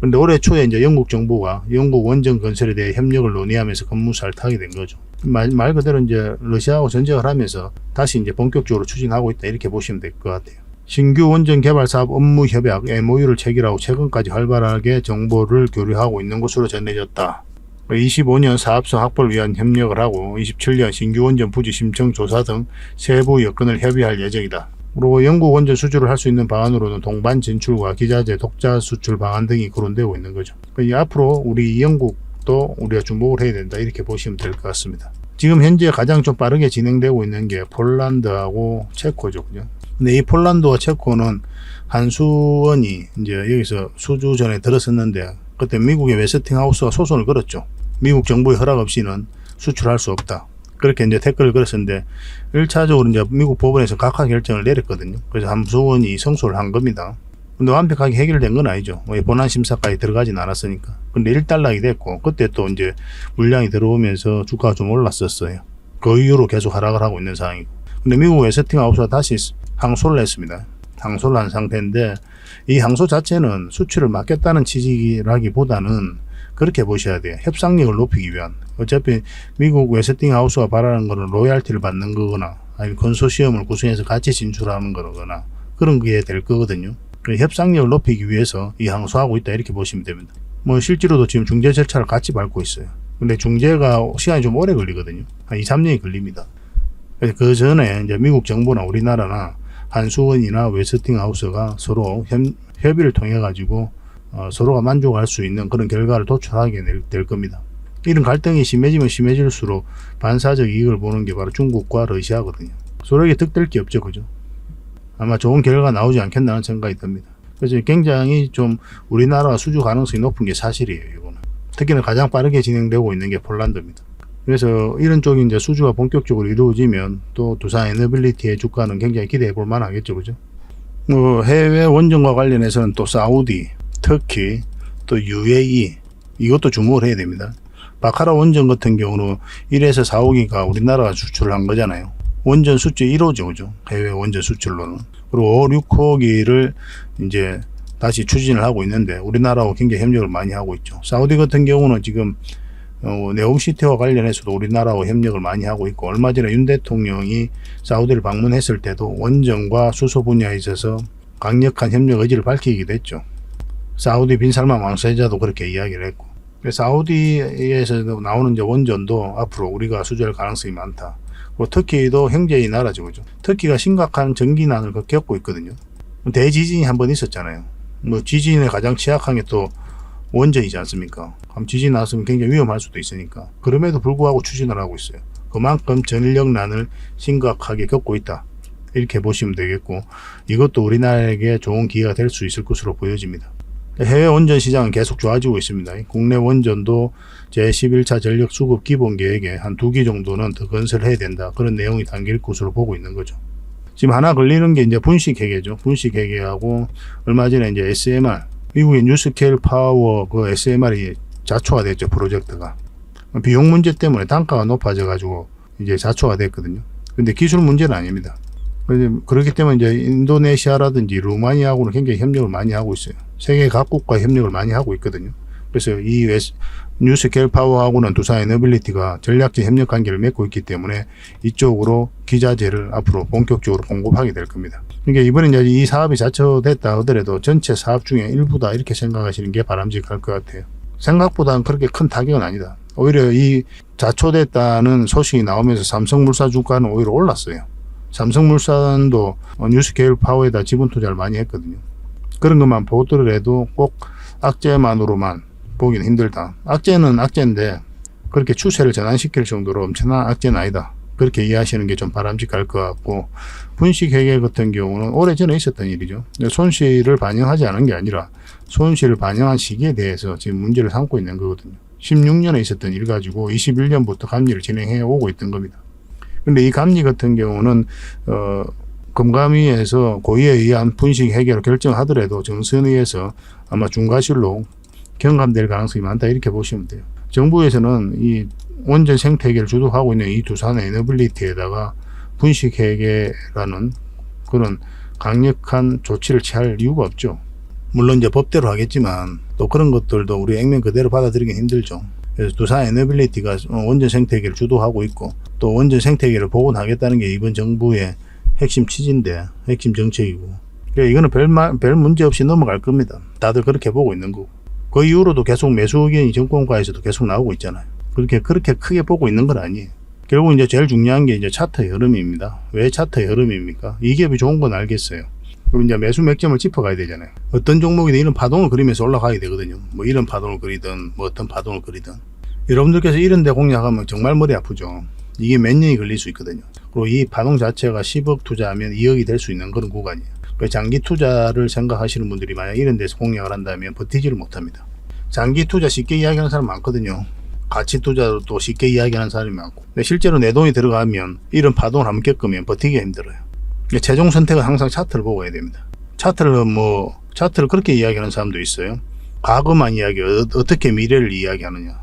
근데 올해 초에 이제 영국 정부가 영국 원전 건설에 대해 협력을 논의하면서 급무사를 타게 된 거죠. 말 그대로 이제 러시아하고 전쟁을 하면서 다시 이제 본격적으로 추진하고 있다 이렇게 보시면 될 것 같아요. 신규 원전 개발 사업 업무 협약 MOU를 체결하고 최근까지 활발하게 정보를 교류하고 있는 것으로 전해졌다. 25년 사업성 확보를 위한 협력을 하고 27년 신규 원전 부지 신청 조사 등 세부 여건을 협의할 예정이다. 그리고 영국 원전 수주를 할 수 있는 방안으로는 동반 진출과 기자재 독자 수출 방안 등이 거론되고 있는 거죠. 앞으로 우리 영국도 우리가 주목을 해야 된다, 이렇게 보시면 될 것 같습니다. 지금 현재 가장 좀 빠르게 진행되고 있는 게 폴란드하고 체코죠. 그죠? 근데 이 폴란드와 체코는 한수원이 이제 여기서 수주 전에 들었었는데, 그때 미국의 웨스팅하우스가 소송을 걸었죠. 미국 정부의 허락 없이는 수출할 수 없다. 그렇게 이제 태클을 걸었었는데 1차적으로 이제 미국 법원에서 각하 결정을 내렸거든요. 그래서 한수원이 성소를 한 겁니다. 근데 완벽하게 해결된 건 아니죠. 본안 심사까지 들어가진 않았으니까. 근데 일단락이 됐고, 그때 또 이제 물량이 들어오면서 주가가 좀 올랐었어요. 그 이후로 계속 하락을 하고 있는 상황이고. 근데 미국 웨스팅하우스가 다시 항소를 했습니다. 항소를 한 상태인데, 이 항소 자체는 수출을 막겠다는 취지라기보다는 그렇게 보셔야 돼요. 협상력을 높이기 위한. 어차피 미국 웨스팅하우스가 바라는 거는 로얄티를 받는 거거나 아니면 컨소시엄을 구성해서 같이 진출하는 거거나 그런 게 될 거거든요. 협상력을 높이기 위해서 이 항소하고 있다, 이렇게 보시면 됩니다. 실제로도 지금 중재 절차를 같이 밟고 있어요. 근데 중재가 시간이 좀 오래 걸리거든요. 한 2, 3년이 걸립니다. 그래서 그 전에 이제 미국 정부나 우리나라나 한수원이나 웨스팅하우스가 서로 협의를 통해 가지고 서로가 만족할 수 있는 그런 결과를 도출하게 될 겁니다. 이런 갈등이 심해지면 심해질수록 반사적 이익을 보는 게 바로 중국과 러시아거든요. 서로에게 득될 게 없죠. 그죠? 아마 좋은 결과가 나오지 않겠나는 생각이 듭니다. 그래서 굉장히 좀 우리나라가 수주 가능성이 높은 게 사실이에요. 이거는. 특히나 가장 빠르게 진행되고 있는 게 폴란드입니다. 그래서 이런 쪽이 이제 수주가 본격적으로 이루어지면 또 두산 에너빌리티의 주가는 굉장히 기대해 볼 만하겠죠. 그죠? 해외 원전과 관련해서는 또 사우디, 터키, 또 UAE, 이것도 주목을 해야 됩니다. 바카라 원전 같은 경우는 1에서 4호기가 우리나라가 수출을 한 거잖아요. 원전 수출 1호죠. 그죠? 해외 원전 수출로는. 그리고 5, 6호기를 이제 다시 추진을 하고 있는데 우리나라하고 굉장히 협력을 많이 하고 있죠. 사우디 같은 경우는 지금 네옴시티와 관련해서도 우리나라하고 협력을 많이 하고 있고, 얼마 전에 윤 대통령이 사우디를 방문했을 때도 원전과 수소 분야에 있어서 강력한 협력 의지를 밝히기도 했죠. 사우디 빈살만 왕세자도 그렇게 이야기를 했고, 사우디에서 나오는 이제 원전도 앞으로 우리가 수주할 가능성이 많다. 터키도 형제의 나라죠. 그죠? 터키가 심각한 전기난을 겪고 있거든요. 대지진이 한번 있었잖아요. 지진에 가장 취약한 게 또 원전이지 않습니까? 지진 났으면 굉장히 위험할 수도 있으니까. 그럼에도 불구하고 추진을 하고 있어요. 그만큼 전력난을 심각하게 겪고 있다, 이렇게 보시면 되겠고, 이것도 우리나라에게 좋은 기회가 될 수 있을 것으로 보여집니다. 해외 원전 시장은 계속 좋아지고 있습니다. 국내 원전도 제11차 전력 수급 기본 계획에 한 2기 정도는 더 건설해야 된다, 그런 내용이 담길 것으로 보고 있는 거죠. 지금 하나 걸리는 게 이제 분식회계죠. 분식회계하고 얼마 전에 이제 SMR, 미국의 뉴스케일 파워 그 SMR이 자초가 됐죠. 프로젝트가 비용 문제 때문에 단가가 높아져 가지고 이제 자초가 됐거든요. 근데 기술 문제는 아닙니다. 그렇기 때문에 이제 인도네시아라든지 루마니아하고는 굉장히 협력을 많이 하고 있어요. 세계 각국과 협력을 많이 하고 있거든요. 그래서 이 뉴스케일 파워하고는 두산 에너빌리티가 전략적 협력 관계를 맺고 있기 때문에 이쪽으로 기자재를 앞으로 본격적으로 공급하게 될 겁니다. 그러니까 이번에 이제 이 사업이 자초됐다 하더라도 전체 사업 중에 일부다, 이렇게 생각하시는 게 바람직할 것 같아요. 생각보다는 그렇게 큰 타격은 아니다. 오히려 이 자초됐다는 소식이 나오면서 삼성물산 주가는 오히려 올랐어요. 삼성물산도 뉴스케일 파워에다 지분 투자를 많이 했거든요. 그런 것만 보더라도 꼭 악재만으로만 보기는 힘들다. 악재는 악재인데 그렇게 추세를 전환시킬 정도로 엄청난 악재는 아니다. 그렇게 이해하시는 게 좀 바람직할 것 같고, 분식회계 같은 경우는 오래전에 있었던 일이죠. 손실을 반영하지 않은 게 아니라 손실을 반영한 시기에 대해서 지금 문제를 삼고 있는 거거든요. 16년에 있었던 일 가지고 21년부터 감리를 진행해 오고 있던 겁니다. 근데 이 감리 같은 경우는 금감위에서 고의에 의한 분식 해결을 결정하더라도 정선위에서 아마 중과실로 경감될 가능성이 많다, 이렇게 보시면 돼요. 정부에서는 이 원전 생태계를 주도하고 있는 이 두산 에너빌리티에다가 분식 해결라는 그런 강력한 조치를 취할 이유가 없죠. 물론 이제 법대로 하겠지만 또 그런 것들도 우리 액면 그대로 받아들이기 힘들죠. 그래서 두산 에너빌리티가 원전 생태계를 주도하고 있고 또 원전 생태계를 복원하겠다는 게 이번 정부의 핵심 취지인데, 핵심 정책이고, 그러니까 이거는 별 문제 없이 넘어갈 겁니다. 다들 그렇게 보고 있는 거고. 그 이후로도 계속 매수 의견이 정권가에서도 계속 나오고 있잖아요. 그렇게 크게 보고 있는 건 아니에요. 결국 이제 제일 중요한 게 이제 차트의 흐름입니다. 왜 차트의 흐름입니까? 이 기업이 좋은 건 알겠어요. 그럼 이제 매수 맥점을 짚어가야 되잖아요. 어떤 종목이든 이런 파동을 그리면서 올라가야 되거든요. 뭐 이런 파동을 그리든 뭐 어떤 파동을 그리든. 여러분들께서 이런 데 공략하면 정말 머리 아프죠. 이게 몇 년이 걸릴 수 있거든요. 그리고 이 파동 자체가 10억 투자하면 2억이 될 수 있는 그런 구간이에요. 장기 투자를 생각하시는 분들이 만약 이런 데서 공략을 한다면 버티지를 못합니다. 장기 투자 쉽게 이야기하는 사람 많거든요. 가치 투자도 또 쉽게 이야기하는 사람이 많고. 근데 실제로 내 돈이 들어가면 이런 파동을 한번 겪으면 버티기가 힘들어요. 최종 선택은 항상 차트를 보고 해야 됩니다. 차트를 그렇게 이야기하는 사람도 있어요. 과거만 어떻게 미래를 이야기하느냐.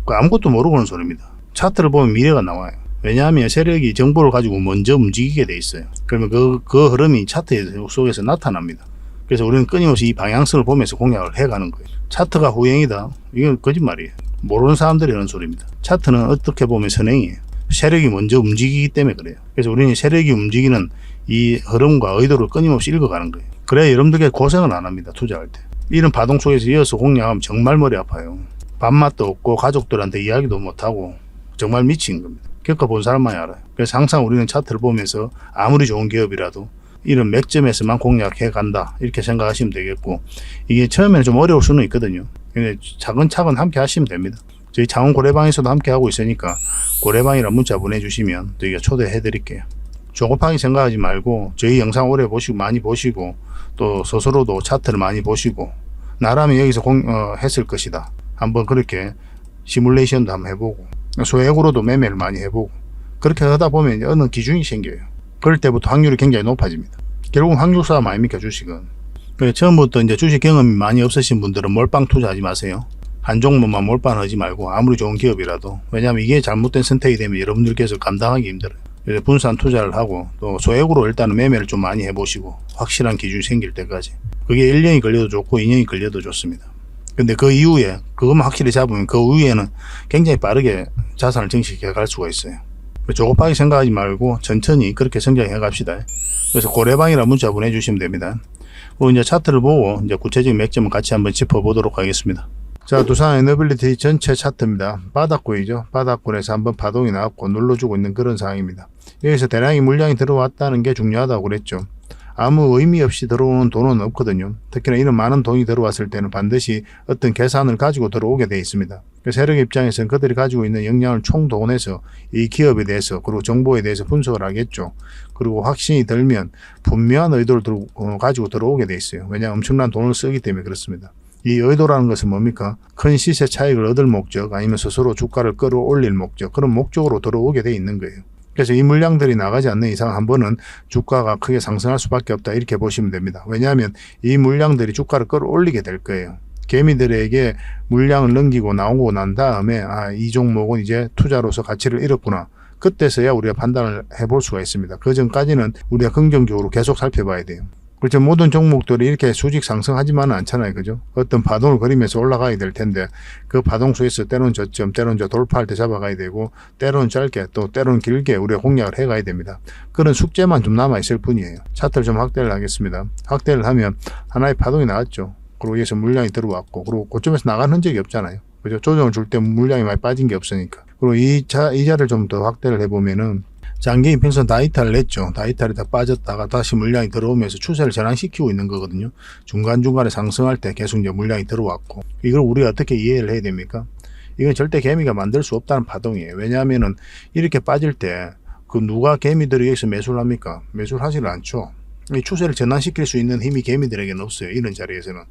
아무것도 모르고 하는 소리입니다. 차트를 보면 미래가 나와요. 왜냐하면 세력이 정보를 가지고 먼저 움직이게 돼 있어요. 그러면 그 흐름이 차트 속에서 나타납니다. 그래서 우리는 끊임없이 이 방향성을 보면서 공략을 해가는 거예요. 차트가 후행이다. 이건 거짓말이에요. 모르는 사람들이 하는 소리입니다. 차트는 어떻게 보면 선행이에요. 세력이 먼저 움직이기 때문에 그래요. 그래서 우리는 세력이 움직이는 이 흐름과 의도를 끊임없이 읽어가는 거예요. 그래야 여러분들께 고생을 안 합니다. 투자할 때. 이런 파동 속에서 이어서 공략하면 정말 머리 아파요. 밥맛도 없고 가족들한테 이야기도 못하고 정말 미친 겁니다. 겪어본 사람만이 알아요. 그래서 항상 우리는 차트를 보면서 아무리 좋은 기업이라도 이런 맥점에서만 공략해 간다 이렇게 생각하시면 되겠고, 이게 처음에는 좀 어려울 수는 있거든요. 근데 차근차근 함께 하시면 됩니다. 저희 창원 고래방에서도 함께 하고 있으니까 고래방이라 문자 보내주시면 저희가 초대해 드릴게요. 조급하게 생각하지 말고 저희 영상 오래 보시고 많이 보시고 또 스스로도 차트를 많이 보시고 나라면 여기서 했을 것이다. 한번 그렇게 시뮬레이션도 한번 해보고 소액으로도 매매를 많이 해보고 그렇게 하다 보면 어느 기준이 생겨요. 그럴 때부터 확률이 굉장히 높아집니다. 결국은 확률 싸움 아닙니까, 주식은. 그래서 처음부터 이제 주식 경험이 많이 없으신 분들은 몰빵 투자하지 마세요. 한 종목만 몰빵하지 말고 아무리 좋은 기업이라도. 왜냐하면 이게 잘못된 선택이 되면 여러분들께서 감당하기 힘들어요. 그래서 분산 투자를 하고 또 소액으로 일단은 매매를 좀 많이 해보시고 확실한 기준이 생길 때까지. 그게 1년이 걸려도 좋고 2년이 걸려도 좋습니다. 근데 그 이후에 그것만 확실히 잡으면 그 이후에는 굉장히 빠르게 자산을 증식해 갈 수가 있어요. 조급하게 생각하지 말고 천천히 그렇게 성장해 갑시다. 그래서 고래방이라 문자 보내주시면 됩니다. 그리고 이제 차트를 보고 이제 구체적인 맥점을 같이 한번 짚어보도록 하겠습니다. 자, 두산 에너빌리티 전체 차트입니다. 바닥권이죠. 바닥권에서 한번 파동이 나왔고 눌러주고 있는 그런 상황입니다. 여기서 대량의 물량이 들어왔다는 게 중요하다고 그랬죠. 아무 의미 없이 들어오는 돈은 없거든요. 특히나 이런 많은 돈이 들어왔을 때는 반드시 어떤 계산을 가지고 들어오게 되어 있습니다. 세력 입장에서는 그들이 가지고 있는 역량을 총동원해서 이 기업에 대해서 그리고 정보에 대해서 분석을 하겠죠. 그리고 확신이 들면 분명한 의도를 가지고 들어오게 되어 있어요. 왜냐하면 엄청난 돈을 쓰기 때문에 그렇습니다. 이 의도라는 것은 뭡니까? 큰 시세 차익을 얻을 목적 아니면 스스로 주가를 끌어올릴 목적, 그런 목적으로 들어오게 되어 있는 거예요. 그래서 이 물량들이 나가지 않는 이상 한 번은 주가가 크게 상승할 수밖에 없다 이렇게 보시면 됩니다. 왜냐하면 이 물량들이 주가를 끌어올리게 될 거예요. 개미들에게 물량을 넘기고 나오고 난 다음에 이 종목은 이제 투자로서 가치를 잃었구나. 그때서야 우리가 판단을 해볼 수가 있습니다. 그 전까지는 우리가 긍정적으로 계속 살펴봐야 돼요. 그렇죠. 모든 종목들이 이렇게 수직 상승하지만은 않잖아요. 그죠? 어떤 파동을 그리면서 올라가야 될 텐데 그 파동 속에서 때로는 저점, 때로는 돌파할 때 잡아가야 되고 때로는 짧게 또 때로는 길게 우리가 공략을 해가야 됩니다. 그런 숙제만 좀 남아있을 뿐이에요. 차트를 좀 확대를 하겠습니다. 확대를 하면 하나의 파동이 나왔죠. 그리고 여기서 물량이 들어왔고 그리고 고점에서 나간 흔적이 없잖아요. 그죠? 조정을 줄 때 물량이 많이 빠진 게 없으니까. 그리고 이 자를 좀 더 확대를 해보면은 장기 이평선 다 이탈을 했죠. 다 이탈이 다 빠졌다가 다시 물량이 들어오면서 추세를 전환시키고 있는 거거든요. 중간중간에 상승할 때 계속 이제 물량이 들어왔고, 이걸 우리가 어떻게 이해를 해야 됩니까? 이건 절대 개미가 만들 수 없다는 파동이에요. 왜냐하면은 이렇게 빠질 때 그 누가 개미들이 여기서 매수를 합니까? 매수를 하지를 않죠. 이 추세를 전환시킬 수 있는 힘이 개미들에게는 없어요. 이런 자리에서는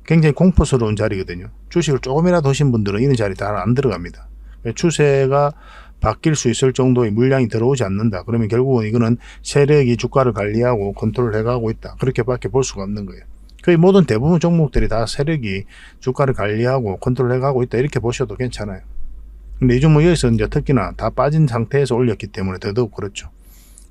굉장히 공포스러운 자리거든요. 주식을 조금이라도 하신 분들은 이런 자리 다 안 들어갑니다. 추세가 바뀔 수 있을 정도의 물량이 들어오지 않는다. 그러면 결국은 이거는 세력이 주가를 관리하고 컨트롤 해가고 있다. 그렇게밖에 볼 수가 없는 거예요. 거의 모든 대부분 종목들이 다 세력이 주가를 관리하고 컨트롤 해가고 있다. 이렇게 보셔도 괜찮아요. 근데 이 종목 여기서 이제 특히나 다 빠진 상태에서 올렸기 때문에 더더욱 그렇죠.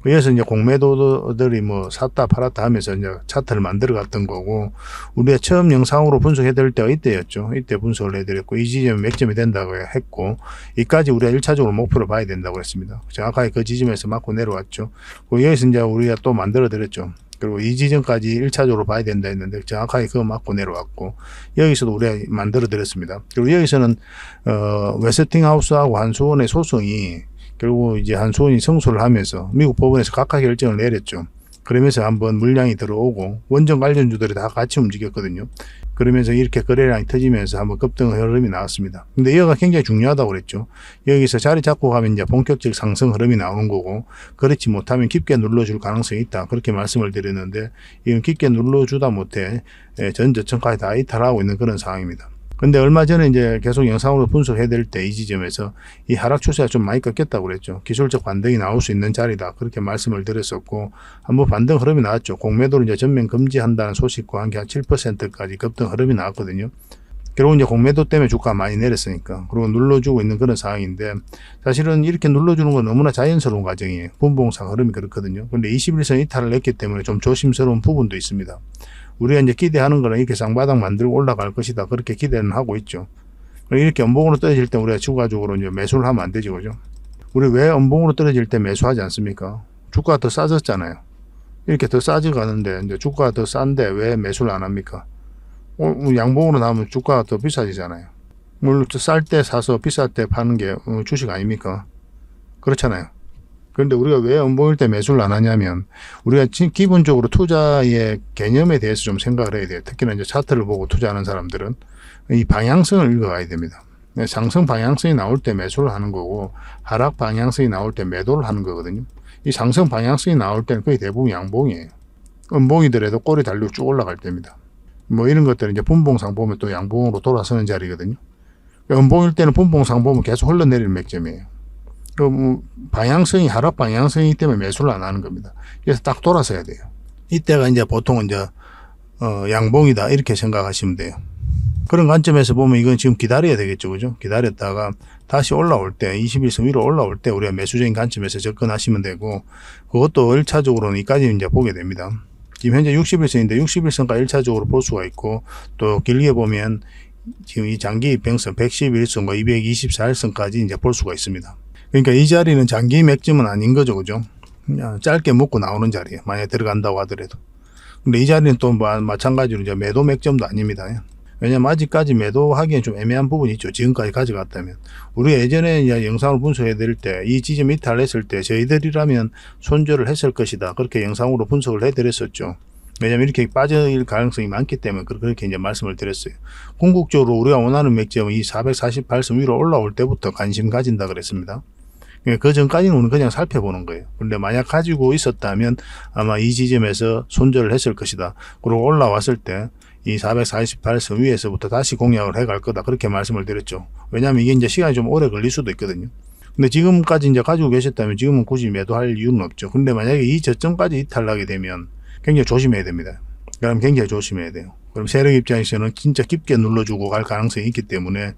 여기서 이제 공매도들이 뭐 샀다 팔았다 하면서 이제 차트를 만들어 갔던 거고, 우리가 처음 영상으로 분석해 드릴 때가 이때였죠. 이때 분석을 해드렸고, 이 지점이 몇 점이 된다고 했고, 이까지 우리가 1차적으로 목표를 봐야 된다고 했습니다. 정확하게 그 지점에서 맞고 내려왔죠. 여기서 이제 우리가 또 만들어 드렸죠. 그리고 이 지점까지 1차적으로 봐야 된다 했는데 정확하게 그거 맞고 내려왔고, 여기서도 우리가 만들어 드렸습니다. 그리고 여기서는 웨스팅하우스하고 한수원의 소송이 결국 이제 한수원이 승소를 하면서 미국 법원에서 각하 결정을 내렸죠. 그러면서 한번 물량이 들어오고 원전 관련주들이 다 같이 움직였거든요. 그러면서 이렇게 거래량이 터지면서 한번 급등 흐름이 나왔습니다. 근데 이거가 굉장히 중요하다고 그랬죠. 여기서 자리 잡고 가면 이제 본격적 상승 흐름이 나오는 거고, 그렇지 못하면 깊게 눌러줄 가능성이 있다, 그렇게 말씀을 드렸는데, 이건 깊게 눌러주다 못해 전저점까지 다 이탈하고 있는 그런 상황입니다. 근데 얼마 전에 이제 계속 영상으로 분석해야 될 때 이 지점에서 이 하락 추세가 좀 많이 꺾였다고 그랬죠. 기술적 반등이 나올 수 있는 자리다, 그렇게 말씀을 드렸었고, 한번 반등 흐름이 나왔죠. 공매도를 이제 전면 금지한다는 소식과 함께 한 7%까지 급등 흐름이 나왔거든요. 결국 이제 공매도 때문에 주가가 많이 내렸으니까, 그리고 눌러주고 있는 그런 상황인데, 사실은 이렇게 눌러주는 건 너무나 자연스러운 과정이에요. 분봉상 흐름이 그렇거든요. 근데 21선 이탈을 했기 때문에 좀 조심스러운 부분도 있습니다. 우리가 이제 기대하는 거는 이렇게 쌍바닥 만들고 올라갈 것이다, 그렇게 기대는 하고 있죠. 이렇게 연봉으로 떨어질 때 우리가 추가적으로 이제 매수를 하면 안 되죠, 그죠? 우리 왜 연봉으로 떨어질 때 매수하지 않습니까? 주가가 더 싸졌잖아요. 이렇게 더 싸져가는데 이제 주가가 더 싼데 왜 매수를 안 합니까? 양봉으로 나오면 주가가 더 비싸지잖아요. 물론 쌀 때 사서 비쌀 때 파는 게 주식 아닙니까? 그렇잖아요. 그런데 우리가 왜 연봉일 때 매수를 안 하냐면, 우리가 기본적으로 투자의 개념에 대해서 좀 생각을 해야 돼요. 특히나 이제 차트를 보고 투자하는 사람들은 이 방향성을 읽어가야 됩니다. 상승 방향성이 나올 때 매수를 하는 거고, 하락 방향성이 나올 때 매도를 하는 거거든요. 이 상승 방향성이 나올 때는 거의 대부분 양봉이에요. 음봉이더라도 꼬리 달리고 쭉 올라갈 때입니다. 뭐 이런 것들은 이제 분봉상 보면 또 양봉으로 돌아서는 자리거든요. 음봉일 때는 분봉상 보면 계속 흘러내리는 맥점이에요. 방향성이 하락 방향성이기 때문에 매수를 안 하는 겁니다. 그래서 딱 돌아서야 돼요. 이때가 이제 보통은 이제 양봉이다, 이렇게 생각하시면 돼요. 그런 관점에서 보면 이건 지금 기다려야 되겠죠, 그죠? 기다렸다가 다시 올라올 때, 21선 위로 올라올 때 우리가 매수적인 관점에서 접근하시면 되고, 그것도 1차적으로는 이까지 이제 보게 됩니다. 지금 현재 61선인데 61선까지 1차적으로 볼 수가 있고, 또 길게 보면 지금 이 장기 입평선 111선과 224일선까지 이제 볼 수가 있습니다. 그러니까 이 자리는 장기 맥점은 아닌 거죠, 그죠? 그냥 짧게 먹고 나오는 자리예요, 만약에 들어간다고 하더라도. 근데 이 자리는 또 마찬가지로 이제 매도 맥점도 아닙니다. 왜냐면 아직까지 매도하기엔 좀 애매한 부분이 있죠. 지금까지 가져갔다면. 우리가 예전에 이제 영상을 분석해 드릴 때 이 지점 이탈했을 때 저희들이라면 손절을 했을 것이다, 그렇게 영상으로 분석을 해 드렸었죠. 왜냐면 이렇게 빠질 가능성이 많기 때문에 그렇게 이제 말씀을 드렸어요. 궁극적으로 우리가 원하는 맥점은 이 448선 위로 올라올 때부터 관심 가진다 그랬습니다. 그 전까지는 우리는 그냥 살펴보는 거예요. 근데 만약 가지고 있었다면 아마 이 지점에서 손절을 했을 것이다. 그리고 올라왔을 때 이 448선 위에서부터 다시 공략을 해갈 거다, 그렇게 말씀을 드렸죠. 왜냐하면 이게 이제 시간이 좀 오래 걸릴 수도 있거든요. 근데 지금까지 이제 가지고 계셨다면 지금은 굳이 매도할 이유는 없죠. 근데 만약에 이 저점까지 이탈하게 되면 굉장히 조심해야 됩니다. 그럼 굉장히 조심해야 돼요. 그럼 세력 입장에서는 진짜 깊게 눌러주고 갈 가능성이 있기 때문에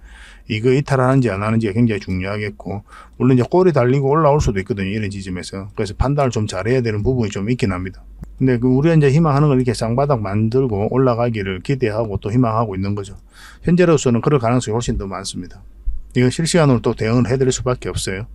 이거 이탈하는지 안 하는지가 굉장히 중요하겠고, 물론 이제 꼬리 달리고 올라올 수도 있거든요, 이런 지점에서. 그래서 판단을 좀 잘해야 되는 부분이 좀 있긴 합니다. 근데 우리가 이제 희망하는 건 이렇게 쌍바닥 만들고 올라가기를 기대하고 또 희망하고 있는 거죠. 현재로서는 그럴 가능성이 훨씬 더 많습니다. 이건 실시간으로 또 대응을 해드릴 수밖에 없어요.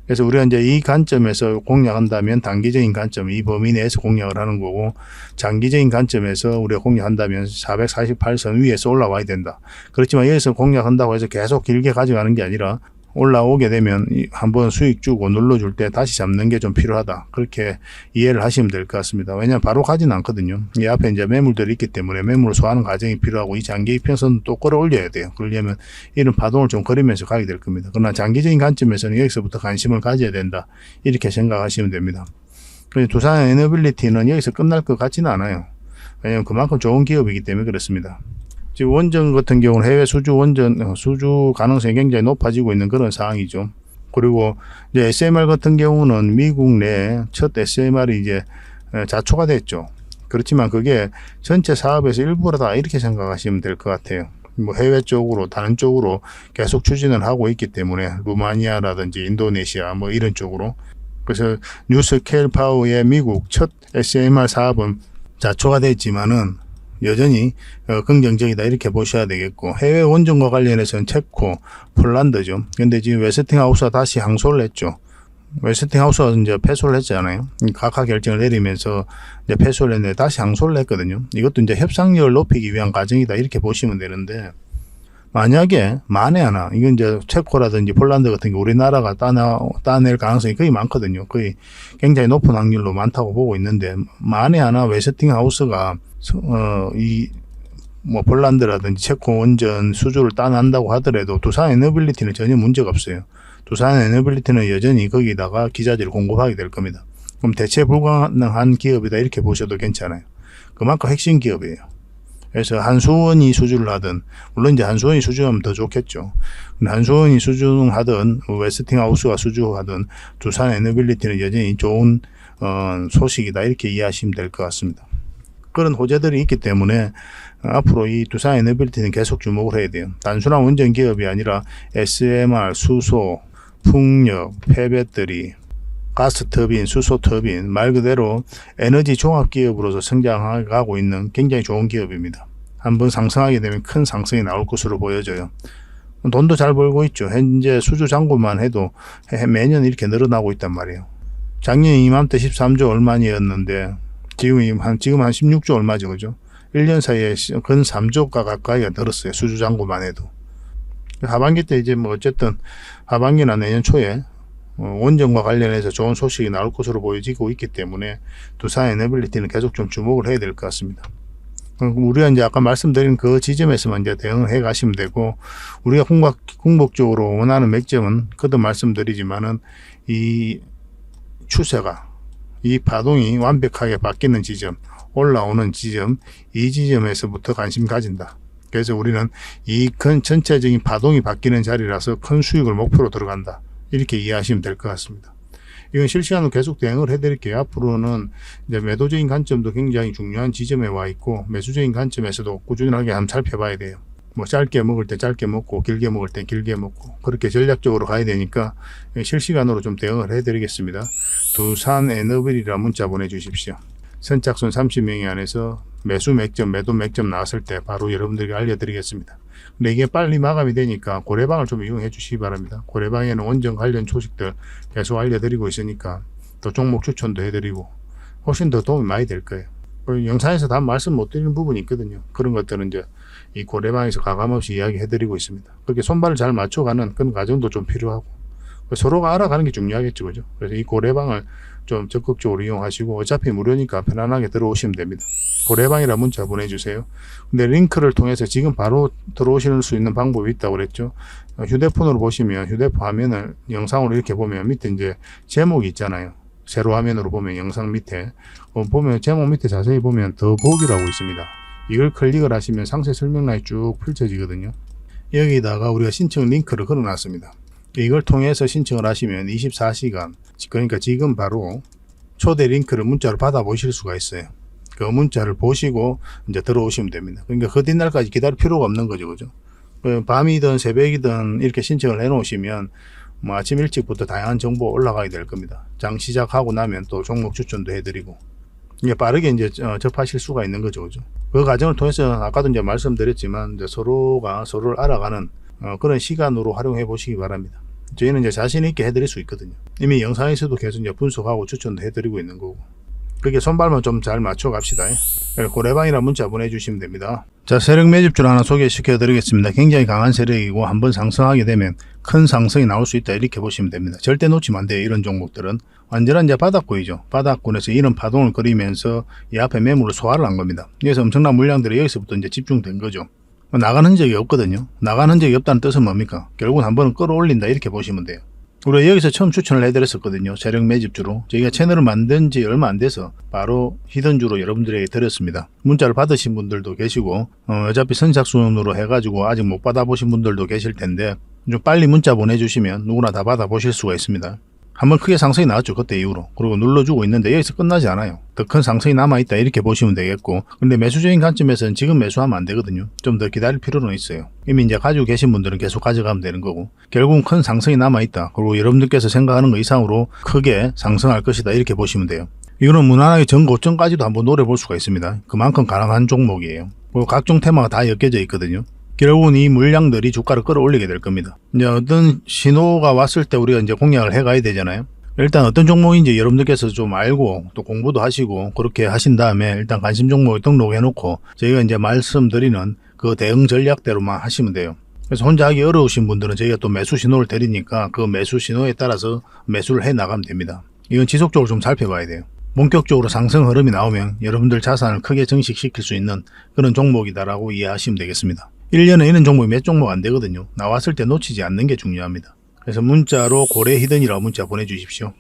그래서 우리가 이제 이 관점에서 공략한다면 단기적인 관점, 이 범위 내에서 공략을 하는 거고, 장기적인 관점에서 우리가 공략한다면 448선 위에서 올라와야 된다. 그렇지만 여기서 공략한다고 해서 계속 길게 가져가는 게 아니라 올라오게 되면 한번 수익 주고 눌러줄 때 다시 잡는 게 좀 필요하다, 그렇게 이해를 하시면 될 것 같습니다. 왜냐하면 바로 가지는 않거든요. 이 앞에 이제 매물들이 있기 때문에 매물을 소화하는 과정이 필요하고, 이 장기 이평선도 또 끌어올려야 돼요. 그러려면 이런 파동을 좀 그리면서 가게 될 겁니다. 그러나 장기적인 관점에서는 여기서부터 관심을 가져야 된다, 이렇게 생각하시면 됩니다. 두산 에너빌리티는 여기서 끝날 것 같지는 않아요. 왜냐하면 그만큼 좋은 기업이기 때문에 그렇습니다. 지금 원전 같은 경우는 해외 수주 가능성이 굉장히 높아지고 있는 그런 상황이죠. 그리고 이제 SMR 같은 경우는 미국 내 첫 SMR이 이제 자초가 됐죠. 그렇지만 그게 전체 사업에서 일부라다, 이렇게 생각하시면 될 것 같아요. 뭐 해외 쪽으로 다른 쪽으로 계속 추진을 하고 있기 때문에, 루마니아라든지 인도네시아 뭐 이런 쪽으로. 그래서 뉴스케일 파워의 미국 첫 SMR 사업은 자초가 됐지만은 여전히 긍정적이다, 이렇게 보셔야 되겠고, 해외 원전과 관련해서는 체코, 폴란드죠. 근데 지금 웨스팅하우스가 다시 항소를 했죠. 웨스팅하우스가 이제 패소를 했잖아요. 각하 결정을 내리면서 이제 패소를 했는데 다시 항소를 했거든요. 이것도 이제 협상력을 높이기 위한 과정이다 이렇게 보시면 되는데, 만약에 만에 하나 이건 이제 체코라든지 폴란드 같은 게 우리나라가 따낼 가능성이 거의 많거든요. 거의 굉장히 높은 확률로 많다고 보고 있는데, 만에 하나 웨스팅하우스가 뭐 폴란드라든지 체코 원전 수주를 따낸다고 하더라도 두산 에너빌리티는 전혀 문제가 없어요. 두산 에너빌리티는 여전히 거기다가 기자재를 공급하게 될 겁니다. 그럼 대체 불가능한 기업이다 이렇게 보셔도 괜찮아요. 그만큼 핵심 기업이에요. 그래서 한수원이 수주를 하든, 물론 이제 한수원이 수주하면 더 좋겠죠. 한수원이 수주하든 웨스팅하우스가 수주하든 두산 에너빌리티는 여전히 좋은 소식이다 이렇게 이해하시면 될 것 같습니다. 그런 호재들이 있기 때문에 앞으로 이 두산 에너빌리티는 계속 주목을 해야 돼요. 단순한 원전 기업이 아니라 SMR, 수소, 풍력, 폐배터리, 가스 터빈, 수소 터빈, 말 그대로 에너지 종합 기업으로서 성장하고 있는 굉장히 좋은 기업입니다. 한번 상승하게 되면 큰 상승이 나올 것으로 보여져요. 돈도 잘 벌고 있죠. 현재 수주 잔고만 해도 매년 이렇게 늘어나고 있단 말이에요. 작년 이맘때 13조 얼마였는데 지금 한 16조 얼마죠, 그죠? 1년 사이에 근 3조가 가까이가 늘었어요. 수주 잔고만 해도. 하반기 때 이제 뭐 어쨌든 하반기나 내년 초에 원전과 관련해서 좋은 소식이 나올 것으로 보여지고 있기 때문에 두산 에너빌리티는 계속 좀 주목을 해야 될 것 같습니다. 우리가 이제 아까 말씀드린 그 지점에서만 이제 대응을 해 가시면 되고, 우리가 궁극적으로 원하는 맥점은 거듭 말씀드리지만은 이 추세가, 이 파동이 완벽하게 바뀌는 지점, 올라오는 지점, 이 지점에서부터 관심 가진다. 그래서 우리는 이 전체적인 파동이 바뀌는 자리라서 큰 수익을 목표로 들어간다. 이렇게 이해하시면 될 것 같습니다. 이건 실시간으로 계속 대응을 해드릴게요. 앞으로는 이제 매도적인 관점도 굉장히 중요한 지점에 와 있고, 매수적인 관점에서도 꾸준하게 한번 살펴봐야 돼요. 뭐 짧게 먹을 때 짧게 먹고, 길게 먹을 때 길게 먹고, 그렇게 전략적으로 가야 되니까 실시간으로 좀 대응을 해드리겠습니다. 두산 에너빌이라 문자 보내주십시오. 선착순 30명이 안에서 매수 맥점, 매도 맥점 나왔을 때 바로 여러분들에게 알려드리겠습니다. 근데 이게 빨리 마감이 되니까 고래방을 좀 이용해 주시기 바랍니다. 고래방에는 원전 관련 소식들 계속 알려드리고 있으니까 또 종목 추천도 해드리고 훨씬 더 도움이 많이 될 거예요. 영상에서 다 말씀 못 드리는 부분이 있거든요. 그런 것들은 이제 이 고래방에서 가감없이 이야기 해드리고 있습니다. 그렇게 손발을 잘 맞춰가는 그런 과정도 좀 필요하고, 서로가 알아가는 게 중요하겠죠, 그죠? 그래서 이 고래방을 좀 적극적으로 이용하시고, 어차피 무료니까 편안하게 들어오시면 됩니다. 고래방이라 문자 보내주세요. 근데 링크를 통해서 지금 바로 들어오실 수 있는 방법이 있다고 그랬죠. 휴대폰으로 보시면, 휴대폰 화면을 영상으로 이렇게 보면 밑에 이제 제목이 있잖아요. 세로 화면으로 보면 영상 밑에 보면 제목 밑에 자세히 보면 더 보기라고 있습니다. 이걸 클릭을 하시면 상세 설명란이 쭉 펼쳐지거든요. 여기다가 우리가 신청 링크를 걸어놨습니다. 이걸 통해서 신청을 하시면 24시간, 그러니까 지금 바로 초대 링크를 문자로 받아 보실 수가 있어요. 그 문자를 보시고 이제 들어오시면 됩니다. 그러니까 그 뒷날까지 기다릴 필요가 없는 거죠, 그죠? 밤이든 새벽이든 이렇게 신청을 해 놓으시면 뭐 아침 일찍부터 다양한 정보 올라가게 될 겁니다. 장 시작하고 나면 또 종목 추천도 해드리고, 이게 빠르게 이제 접하실 수가 있는 거죠, 그죠? 그 과정을 통해서 아까도 이제 말씀드렸지만 이제 서로가 서로를 알아가는 그런 시간으로 활용해 보시기 바랍니다. 저희는 이제 자신 있게 해드릴 수 있거든요. 이미 영상에서도 계속 이제 분석하고 추천도 해드리고 있는 거고, 그렇게 손발만 좀 잘 맞춰 갑시다. 고래방이라 문자 보내주시면 됩니다. 자, 세력 매집줄 하나 소개시켜 드리겠습니다. 굉장히 강한 세력이고 한번 상승하게 되면 큰 상승이 나올 수 있다 이렇게 보시면 됩니다. 절대 놓치면 안 돼요. 이런 종목들은 완전한 이제 바닥권이죠. 바닥권에서 이런 파동을 그리면서 이 앞에 매물을 소화를 한 겁니다. 그래서 엄청난 물량들이 여기서부터 이제 집중된 거죠. 나간 흔적이 없거든요. 나간 흔적이 없다는 뜻은 뭡니까? 결국은 한 번은 끌어올린다 이렇게 보시면 돼요. 우리가 여기서 처음 추천을 해드렸었거든요. 세력 매집주로. 저희가 채널을 만든 지 얼마 안 돼서 바로 히든주로 여러분들에게 드렸습니다. 문자를 받으신 분들도 계시고 어차피 선착순으로 해가지고 아직 못 받아보신 분들도 계실 텐데 좀 빨리 문자 보내주시면 누구나 다 받아보실 수가 있습니다. 한번 크게 상승이 나왔죠. 그때 이후로. 그리고 눌러주고 있는데 여기서 끝나지 않아요. 더 큰 상승이 남아있다 이렇게 보시면 되겠고, 근데 매수적인 관점에서는 지금 매수하면 안 되거든요. 좀 더 기다릴 필요는 있어요. 이미 이제 가지고 계신 분들은 계속 가져가면 되는 거고, 결국은 큰 상승이 남아있다. 그리고 여러분들께서 생각하는 것 이상으로 크게 상승할 것이다 이렇게 보시면 돼요. 이거는 무난하게 전고점까지도 한번 노려볼 수가 있습니다. 그만큼 가능한 종목이에요. 그리고 각종 테마가 다 엮여져 있거든요. 결국은 이 물량들이 주가를 끌어올리게 될 겁니다. 이제 어떤 신호가 왔을 때 우리가 이제 공략을 해 가야 되잖아요. 일단 어떤 종목인지 여러분들께서 좀 알고 또 공부도 하시고 그렇게 하신 다음에 일단 관심 종목을 등록해 놓고 저희가 이제 말씀드리는 그 대응 전략대로만 하시면 돼요. 그래서 혼자 하기 어려우신 분들은 저희가 또 매수 신호를 드리니까 그 매수 신호에 따라서 매수를 해 나가면 됩니다. 이건 지속적으로 좀 살펴봐야 돼요. 본격적으로 상승 흐름이 나오면 여러분들 자산을 크게 증식시킬 수 있는 그런 종목이다라고 이해하시면 되겠습니다. 1년에 이런 종목이 몇 종목 안 되거든요. 나왔을 때 놓치지 않는 게 중요합니다. 그래서 문자로 고래 히든이라고 문자 보내주십시오.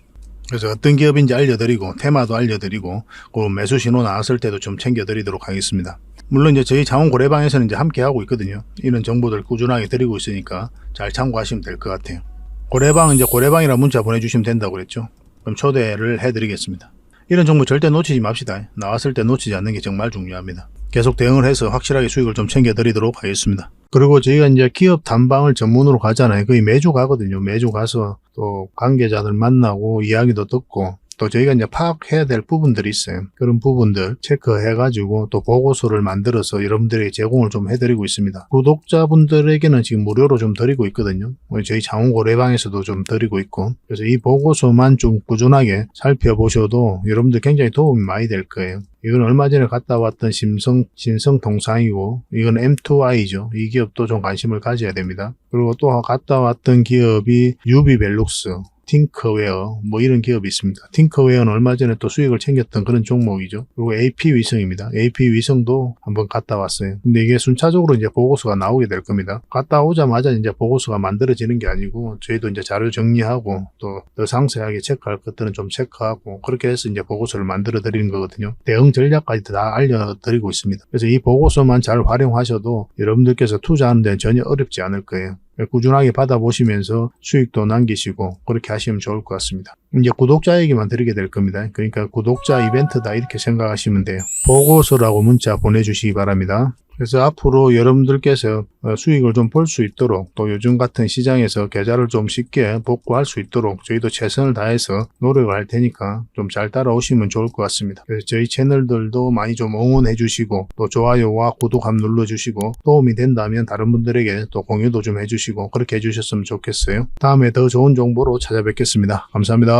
그래서 어떤 기업인지 알려드리고 테마도 알려드리고 그 매수 신호 나왔을 때도 좀 챙겨드리도록 하겠습니다. 물론 이제 저희 장원 고래방에서는 이제 함께 하고 있거든요. 이런 정보들 꾸준하게 드리고 있으니까 잘 참고하시면 될 것 같아요. 고래방은 이제 고래방이라 문자 보내주시면 된다고 그랬죠. 그럼 초대를 해드리겠습니다. 이런 정보 절대 놓치지 맙시다. 나왔을 때 놓치지 않는 게 정말 중요합니다. 계속 대응을 해서 확실하게 수익을 좀 챙겨드리도록 하겠습니다. 그리고 저희가 이제 기업 탐방을 전문으로 가잖아요. 거의 매주 가거든요. 매주 가서 또 관계자들 만나고 이야기도 듣고 또 저희가 이제 파악해야 될 부분들이 있어요. 그런 부분들 체크해가지고 또 보고서를 만들어서 여러분들에게 제공을 좀 해드리고 있습니다. 구독자분들에게는 지금 무료로 좀 드리고 있거든요. 저희 장원고래방에서도 좀 드리고 있고 그래서 이 보고서만 좀 꾸준하게 살펴보셔도 여러분들 굉장히 도움이 많이 될 거예요. 이건 얼마 전에 갔다 왔던 신성통상이고 이건 M2I죠. 이 기업도 좀 관심을 가져야 됩니다. 그리고 또 갔다 왔던 기업이 유비벨룩스, 팅커웨어 뭐 이런 기업이 있습니다. 팅커웨어는 얼마 전에 또 수익을 챙겼던 그런 종목이죠. 그리고 AP위성입니다. AP위성도 한번 갔다 왔어요. 근데 이게 순차적으로 이제 보고서가 나오게 될 겁니다. 갔다 오자마자 이제 보고서가 만들어지는 게 아니고 저희도 이제 자료 정리하고 또 더 상세하게 체크할 것들은 좀 체크하고 그렇게 해서 이제 보고서를 만들어 드리는 거거든요. 대응 전략까지 다 알려드리고 있습니다. 그래서 이 보고서만 잘 활용하셔도 여러분들께서 투자하는 데는 전혀 어렵지 않을 거예요. 꾸준하게 받아보시면서 수익도 남기시고 그렇게 하시면 좋을 것 같습니다. 이제 구독자에게만 드리게 될 겁니다. 그러니까 구독자 이벤트다 이렇게 생각하시면 돼요. 보고서라고 문자 보내주시기 바랍니다. 그래서 앞으로 여러분들께서 수익을 좀 볼 수 있도록 또 요즘 같은 시장에서 계좌를 좀 쉽게 복구할 수 있도록 저희도 최선을 다해서 노력을 할 테니까 좀 잘 따라오시면 좋을 것 같습니다. 그래서 저희 채널들도 많이 좀 응원해 주시고 또 좋아요와 구독 한번 눌러주시고 도움이 된다면 다른 분들에게 또 공유도 좀 해주시고 그렇게 해주셨으면 좋겠어요. 다음에 더 좋은 정보로 찾아뵙겠습니다. 감사합니다.